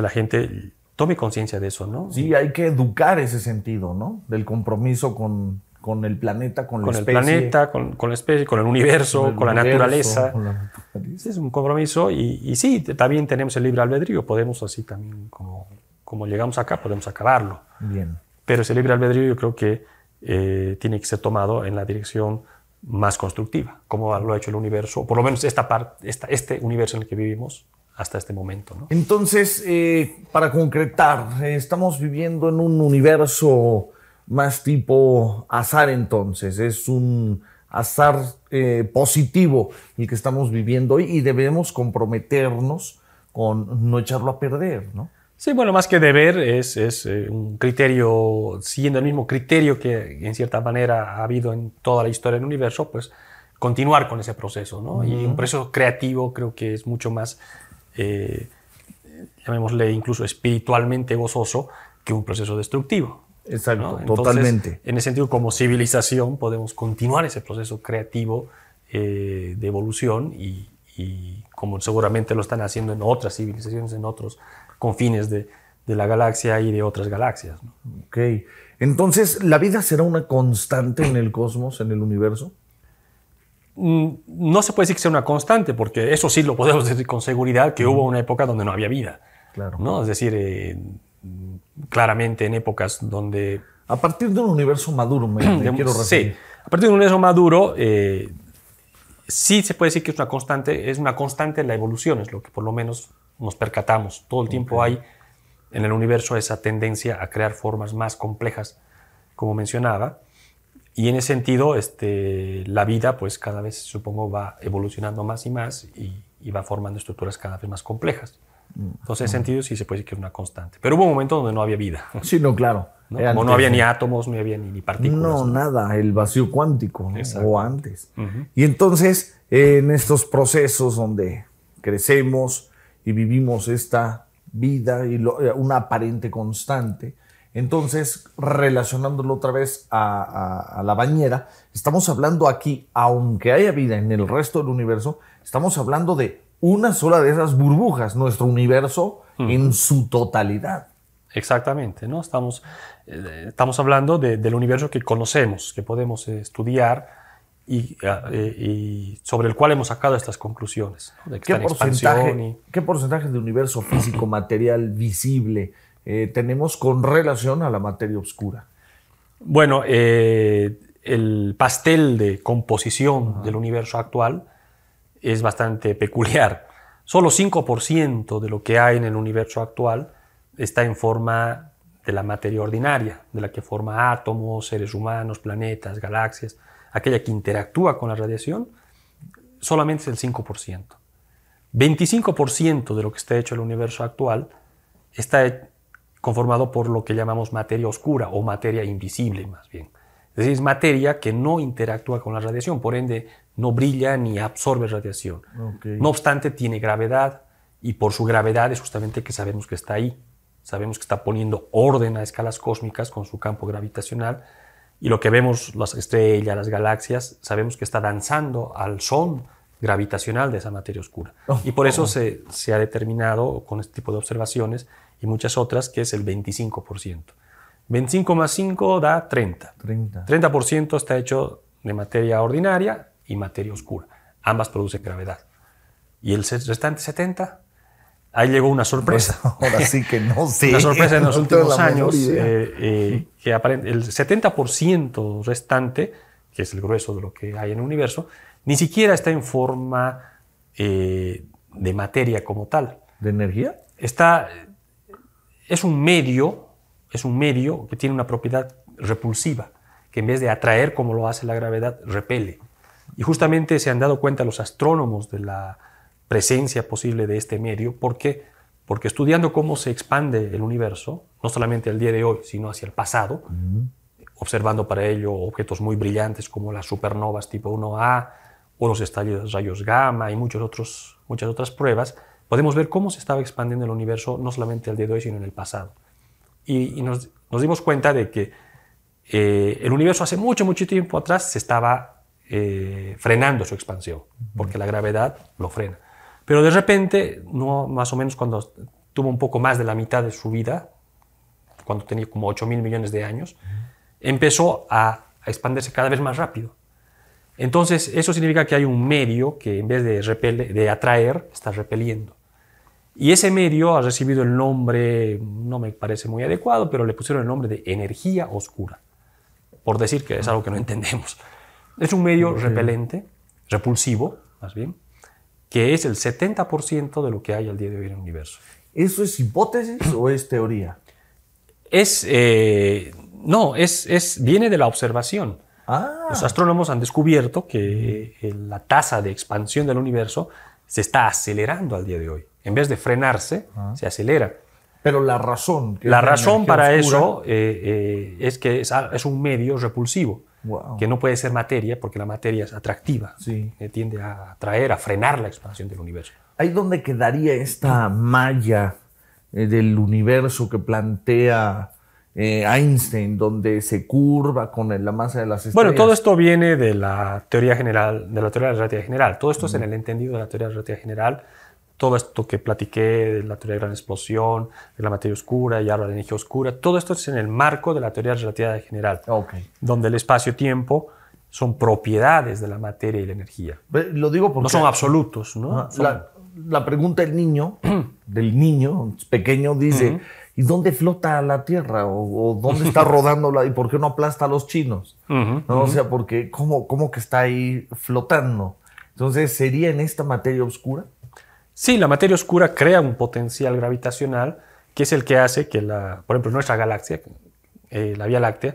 la gente tome conciencia de eso, ¿no? Sí, hay que educar ese sentido, ¿no? Del compromiso con el planeta, con la especie. Con el planeta, con la especie, con el universo, con la naturaleza. Es un compromiso y sí, también tenemos el libre albedrío. Podemos así también, como llegamos acá, podemos acabarlo. Bien. Pero ese libre albedrío yo creo que tiene que ser tomado en la dirección más constructiva, como lo ha hecho el universo, por lo menos este universo en el que vivimos hasta este momento, ¿no? Entonces, para concretar, estamos viviendo en un universo más tipo azar, entonces. Es un azar positivo el que estamos viviendo hoy y debemos comprometernos con no echarlo a perder, ¿no? Sí, bueno, más que deber, es un criterio, siguiendo el mismo criterio que en cierta manera ha habido en toda la historia del universo, pues continuar con ese proceso, ¿no? Y un proceso creativo creo que es mucho más, llamémosle incluso espiritualmente gozoso, que un proceso destructivo. Exacto, ¿no? Entonces, totalmente. En ese sentido, como civilización, podemos continuar ese proceso creativo de evolución y como seguramente lo están haciendo en otras civilizaciones, en otros confines de la galaxia y de otras galaxias, ¿no? Ok. Entonces, ¿la vida será una constante en el cosmos, en el universo? No se puede decir que sea una constante, porque eso sí lo podemos decir con seguridad, que hubo una época donde no había vida. Claro. ¿No? Es decir, claramente en épocas donde... A partir de un universo maduro, me quiero referir. Sí, a partir de un universo maduro, sí se puede decir que es una constante la evolución, es lo que por lo menos nos percatamos. Todo el tiempo hay en el universo esa tendencia a crear formas más complejas, como mencionaba, y en ese sentido la vida pues cada vez, supongo, va evolucionando más y más y va formando estructuras cada vez más complejas. Entonces, en ese sentido sí se puede decir que es una constante. Pero hubo un momento donde no había vida. Sí, no, claro. ¿No? Como no había ni átomos, no había ni partículas. No, nada, el vacío cuántico, ¿no? O antes. Y entonces, en estos procesos donde crecemos y vivimos esta vida y una aparente constante, entonces, relacionándolo otra vez a la bañera, estamos hablando aquí, aunque haya vida en el resto del universo, estamos hablando de una sola de esas burbujas, nuestro universo en su totalidad. Exactamente, ¿no? Estamos hablando del universo que conocemos, que podemos estudiar y sobre el cual hemos sacado estas conclusiones, ¿no? De que ¿Qué porcentaje de universo físico, material, visible tenemos con relación a la materia oscura? Bueno, el pastel de composición del universo actual es bastante peculiar. Solo 5% de lo que hay en el universo actual está en forma de la materia ordinaria, de la que forma átomos, seres humanos, planetas, galaxias, aquella que interactúa con la radiación, solamente es el 5%. 25% de lo que está hecho el universo actual está conformado por lo que llamamos materia oscura o materia invisible, más bien. Es decir, es materia que no interactúa con la radiación, por ende no brilla ni absorbe radiación. Okay. No obstante, tiene gravedad y por su gravedad es justamente que sabemos que está ahí. Sabemos que está poniendo orden a escalas cósmicas con su campo gravitacional y lo que vemos, las estrellas, las galaxias, sabemos que está danzando al son gravitacional de esa materia oscura. Y por eso se ha determinado con este tipo de observaciones y muchas otras que es el 25%. 25 más 5 da 30. 30% está hecho de materia ordinaria y materia oscura. Ambas producen gravedad. Y el restante 70, ahí llegó una sorpresa. Ahora sí que no sé. Una sorpresa en los últimos años, que el 70% restante, que es el grueso de lo que hay en el universo, ni siquiera está en forma de materia como tal. ¿De energía? Es un medio que tiene una propiedad repulsiva, que en vez de atraer como lo hace la gravedad, repele. Y justamente se han dado cuenta los astrónomos de la presencia posible de este medio. ¿Por qué? Porque estudiando cómo se expande el universo, no solamente al día de hoy, sino hacia el pasado, observando para ello objetos muy brillantes como las supernovas tipo 1A o los estallidos de rayos gamma y muchas otras pruebas, podemos ver cómo se estaba expandiendo el universo no solamente al día de hoy, sino en el pasado. Y nos dimos cuenta de que el universo hace mucho tiempo atrás se estaba frenando su expansión, porque la gravedad lo frena. Pero de repente, más o menos cuando tuvo un poco más de la mitad de su vida, cuando tenía como 8.000 millones de años, empezó a expandirse cada vez más rápido. Entonces, eso significa que hay un medio que en vez de atraer, está repeliendo. Y ese medio ha recibido el nombre, no me parece muy adecuado, pero le pusieron el nombre de energía oscura, por decir que es algo que no entendemos. Es un medio repelente, repulsivo, más bien, que es el 70% de lo que hay al día de hoy en el universo. ¿Eso es hipótesis o es teoría? Viene de la observación. Los astrónomos han descubierto que la tasa de expansión del universo se está acelerando al día de hoy. En vez de frenarse, se acelera. Pero la razón... La razón para eso es que es un medio repulsivo, que no puede ser materia, porque la materia es atractiva, tiende a atraer, a frenar la expansión del universo. ¿Ahí dónde quedaría esta malla del universo que plantea Einstein, donde se curva con la masa de las estrellas? Bueno, todo esto viene de la teoría general, de la teoría de la relatividad general. Todo esto es en el entendido de la teoría de la relatividad general. Todo esto que platiqué de la teoría de gran explosión, de la materia oscura y ahora de la energía oscura, todo esto es en el marco de la teoría de la relatividad general, donde el espacio-tiempo son propiedades de la materia y la energía. Lo digo porque... No son absolutos, ¿no? La pregunta del niño pequeño, dice... ¿Y dónde flota la Tierra? ¿O dónde está rodando y por qué no aplasta a los chinos? ¿No? O sea, porque ¿cómo que está ahí flotando? Entonces, ¿sería en esta materia oscura? Sí, la materia oscura crea un potencial gravitacional que es el que hace que, por ejemplo, nuestra galaxia, la Vía Láctea,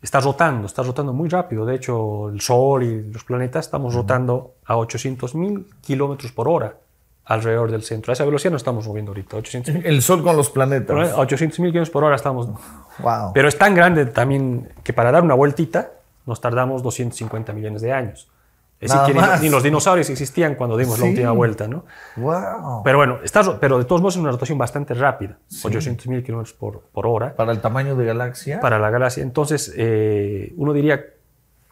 está rotando muy rápido. De hecho, el Sol y los planetas estamos rotando a 800.000 kilómetros por hora alrededor del centro. A esa velocidad nos estamos moviendo ahorita. El Sol con los planetas. A 800.000 kilómetros por hora estamos. Wow. Pero es tan grande también que para dar una vueltita nos tardamos 250 millones de años. Es decir, que ni los dinosaurios existían cuando dimos la última vuelta, ¿no? Wow. Pero bueno, pero de todos modos es una rotación bastante rápida. 800.000 kilómetros por hora. ¿Para el tamaño de galaxia? Para la galaxia. Entonces, uno diría,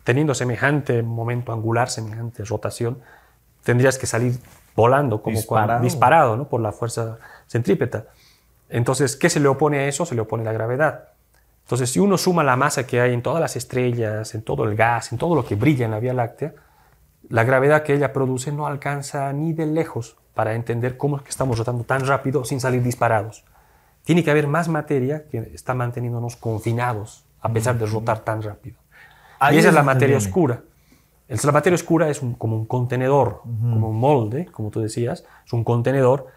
teniendo semejante momento angular, semejante rotación, tendrías que salir volando como disparado, ¿no? Por la fuerza centrípeta. Entonces, ¿qué se le opone a eso? Se le opone la gravedad. Entonces, si uno suma la masa que hay en todas las estrellas, en todo el gas, en todo lo que brilla en la Vía Láctea, la gravedad que ella produce no alcanza ni de lejos para entender cómo es que estamos rotando tan rápido sin salir disparados. Tiene que haber más materia que está manteniéndonos confinados a pesar de rotar tan rápido. Y esa es la materia oscura. La materia oscura es como un contenedor, como un molde, como tú decías, es un contenedor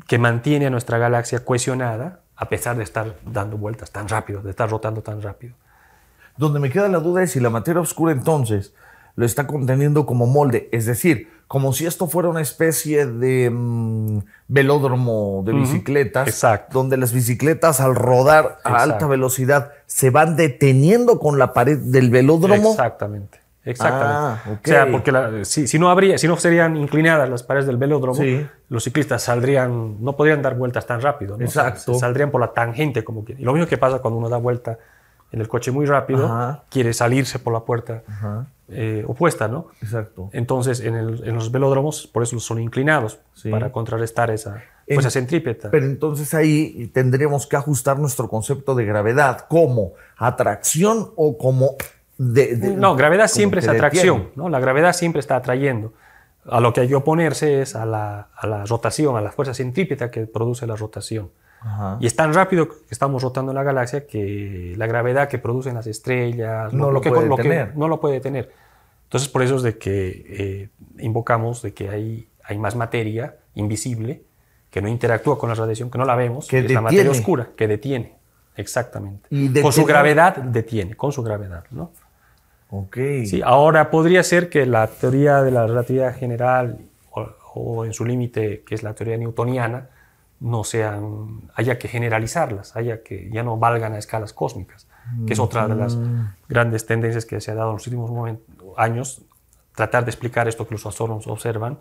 que mantiene a nuestra galaxia cohesionada a pesar de estar dando vueltas tan rápido, de estar rotando tan rápido. Donde me queda la duda es si la materia oscura entonces lo está conteniendo como molde, es decir, como si esto fuera una especie de velódromo de bicicletas, Exacto. donde las bicicletas al rodar a alta velocidad se van deteniendo con la pared del velódromo. Exactamente. Exactamente. Okay. O sea, porque si no serían inclinadas las paredes del velódromo, los ciclistas no podrían dar vueltas tan rápido, ¿no? Exacto. O sea, saldrían por la tangente como que. Y lo mismo que pasa cuando uno da vuelta en el coche muy rápido, quiere salirse por la puerta opuesta, ¿no? Exacto. Entonces, en los velódromos, por eso son inclinados, para contrarrestar esa centrípeta. Pero entonces ahí tendríamos que ajustar nuestro concepto de gravedad como atracción o como no, gravedad siempre es atracción, ¿no? La gravedad siempre está atrayendo. A lo que hay que oponerse es a la rotación, a la fuerza centrípeta que produce la rotación. Y es tan rápido que estamos rotando en la galaxia que la gravedad que producen las estrellas no lo puede detener. Entonces, por eso es de que invocamos de que hay más materia invisible que no interactúa con la radiación, que no la vemos, que es la materia oscura, que detiene. Exactamente. Con su gravedad detiene, con su gravedad, ¿no? Okay. Sí, ahora podría ser que la teoría de la relatividad general o en su límite, que es la teoría newtoniana, haya que generalizarlas, que ya no valgan a escalas cósmicas, que es otra de las grandes tendencias que se ha dado en los últimos años, tratar de explicar esto que los astrónomos observan,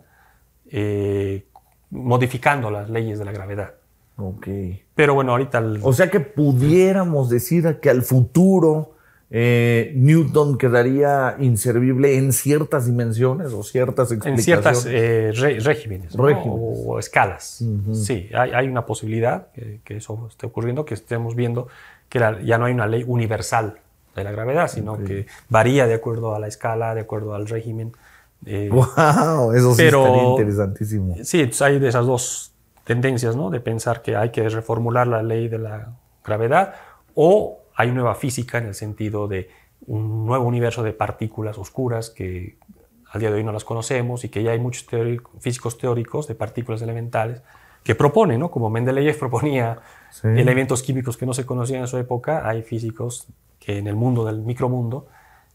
modificando las leyes de la gravedad. Okay. Pero bueno, ahorita... O sea que pudiéramos decir que al futuro Newton quedaría inservible en ciertas dimensiones o ciertas explicaciones. En ciertas regímenes, ¿no? O escalas. Sí, hay una posibilidad que eso esté ocurriendo, que estemos viendo que ya no hay una ley universal de la gravedad, sino que varía de acuerdo a la escala, de acuerdo al régimen. ¡Wow! Eso sí estaría interesantísimo. Sí, hay de esas dos tendencias, ¿no? De pensar que hay que reformular la ley de la gravedad o hay nueva física en el sentido de un nuevo universo de partículas oscuras que al día de hoy no las conocemos y que ya hay muchos físicos teóricos de partículas elementales que proponen, ¿no? Como Mendeleev proponía elementos químicos que no se conocían en su época, hay físicos que en el mundo del micromundo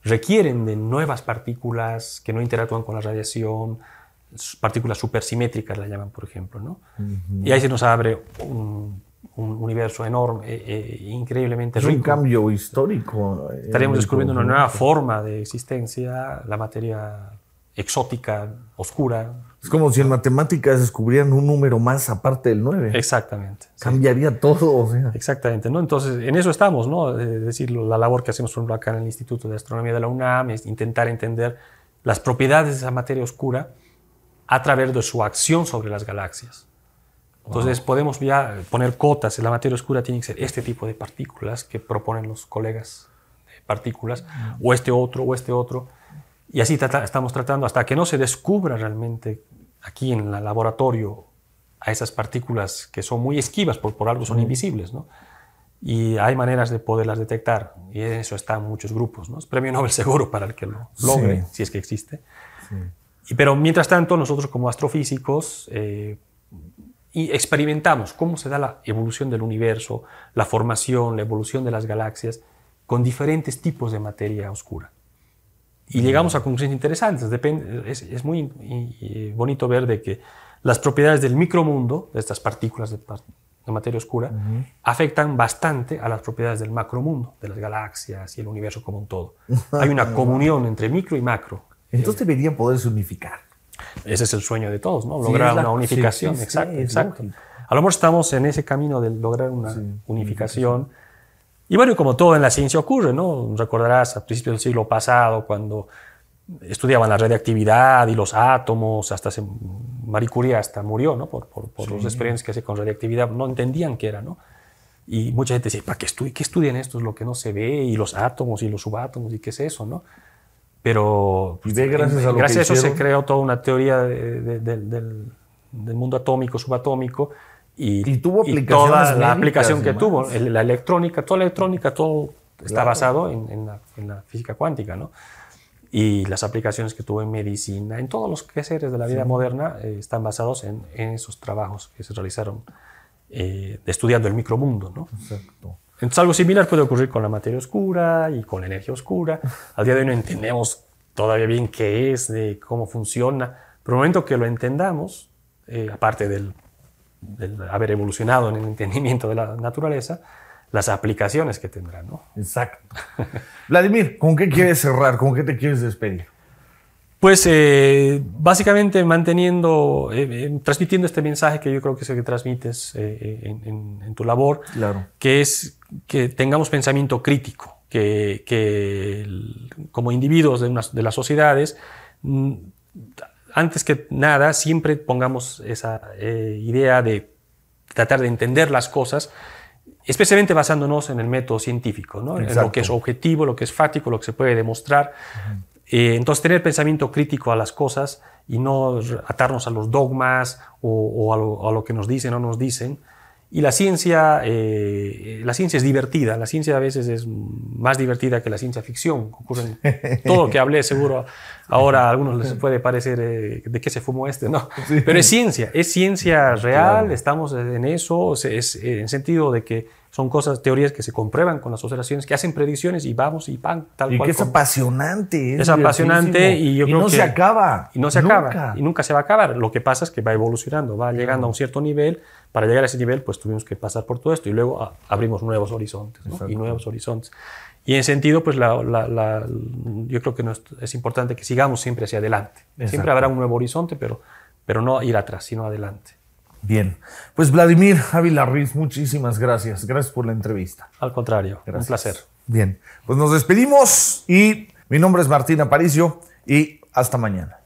requieren de nuevas partículas que no interactúan con la radiación, partículas supersimétricas la llaman, por ejemplo, ¿no? Y ahí se nos abre un universo enorme, increíblemente rico. Es un cambio histórico. Estaríamos descubriendo una nueva forma de existencia, la materia exótica, oscura. Es como si en matemáticas descubrieran un número más aparte del 9. Exactamente. Cambiaría todo. O sea. Exactamente, ¿no? Entonces, en eso estamos, ¿no? Es decir, la labor que hacemos, por ejemplo, acá en el Instituto de Astronomía de la UNAM es intentar entender las propiedades de esa materia oscura a través de su acción sobre las galaxias. Entonces podemos ya poner cotas. La materia oscura tiene que ser este tipo de partículas que proponen los colegas de partículas, o este otro. Y así estamos tratando hasta que no se descubra realmente aquí en el laboratorio a esas partículas que son muy esquivas, por algo son invisibles, ¿no? Y hay maneras de poderlas detectar, y en eso están muchos grupos, ¿no? Es premio Nobel seguro para el que lo logre, si es que existe. Pero mientras tanto, nosotros como astrofísicos y experimentamos cómo se da la evolución del universo, la formación, la evolución de las galaxias con diferentes tipos de materia oscura. Y llegamos a conclusiones interesantes. Es muy bonito ver de que las propiedades del micromundo, de estas partículas de materia oscura, afectan bastante a las propiedades del macromundo, de las galaxias y el universo como un todo. Hay una comunión entre micro y macro. Entonces deberían poderse unificar. Ese es el sueño de todos, ¿no? Lograr una unificación. Exacto. A lo mejor estamos en ese camino de lograr una unificación. Y bueno, como todo en la ciencia ocurre, ¿no? Recordarás a principios del siglo pasado cuando estudiaban la radiactividad y los átomos, Marie Curie hasta murió, ¿no? por los experimentos que hacía con radiactividad, no entendían qué era, ¿no? Y mucha gente decía, ¿para qué estudian esto? Es lo que no se ve, y los átomos y los subátomos, ¿y qué es eso, no? Pero pues, gracias a eso se creó toda una teoría del mundo atómico, subatómico, y tuvo toda la aplicación que tuvo, la electrónica, toda la electrónica, todo está basado en la física cuántica, ¿no? Y las aplicaciones que tuvo en medicina, en todos los quehaceres de la vida moderna, están basados en esos trabajos que se realizaron estudiando el micromundo, ¿no? Exacto. Entonces algo similar puede ocurrir con la materia oscura y con la energía oscura. Al día de hoy no entendemos todavía bien qué es, de cómo funciona, pero el momento que lo entendamos, aparte del haber evolucionado en el entendimiento de la naturaleza, las aplicaciones que tendrá, ¿no? Exacto. Vladimir, ¿con qué quieres cerrar? ¿Con qué te quieres despedir? Pues básicamente transmitiendo este mensaje que yo creo que es el que transmites en tu labor, claro, que es que tengamos pensamiento crítico, que como individuos de las sociedades, antes que nada, siempre pongamos esa idea de tratar de entender las cosas, especialmente basándonos en el método científico, ¿no? En lo que es objetivo, lo que es fáctico, lo que se puede demostrar. Entonces, tener pensamiento crítico a las cosas y no atarnos a los dogmas o a lo que nos dicen o no nos dicen. Y la ciencia es divertida. La ciencia a veces es más divertida que la ciencia ficción. Ocurren todo lo que hablé, seguro ahora a algunos les puede parecer de qué se fumó ¿no? Sí. Pero es ciencia real, claro. Estamos en eso, es en sentido de que son teorías que se comprueban con las observaciones, que hacen predicciones y vamos y pan, tal y cual. Y que es apasionante. Es apasionante y yo creo que... no se acaba. Y no se acaba. Y nunca se va a acabar. Lo que pasa es que va evolucionando, va llegando a un cierto nivel. Para llegar a ese nivel, pues tuvimos que pasar por todo esto y luego abrimos nuevos horizontes, ¿no? Y nuevos horizontes. Y en sentido, pues yo creo que es importante que sigamos siempre hacia adelante. Exacto. Siempre habrá un nuevo horizonte, pero no ir atrás, sino adelante. Bien. Pues Vladimir Ávila Riz, muchísimas gracias. Gracias por la entrevista. Al contrario, gracias. Un placer. Bien. Pues nos despedimos y mi nombre es Martín Aparicio y hasta mañana.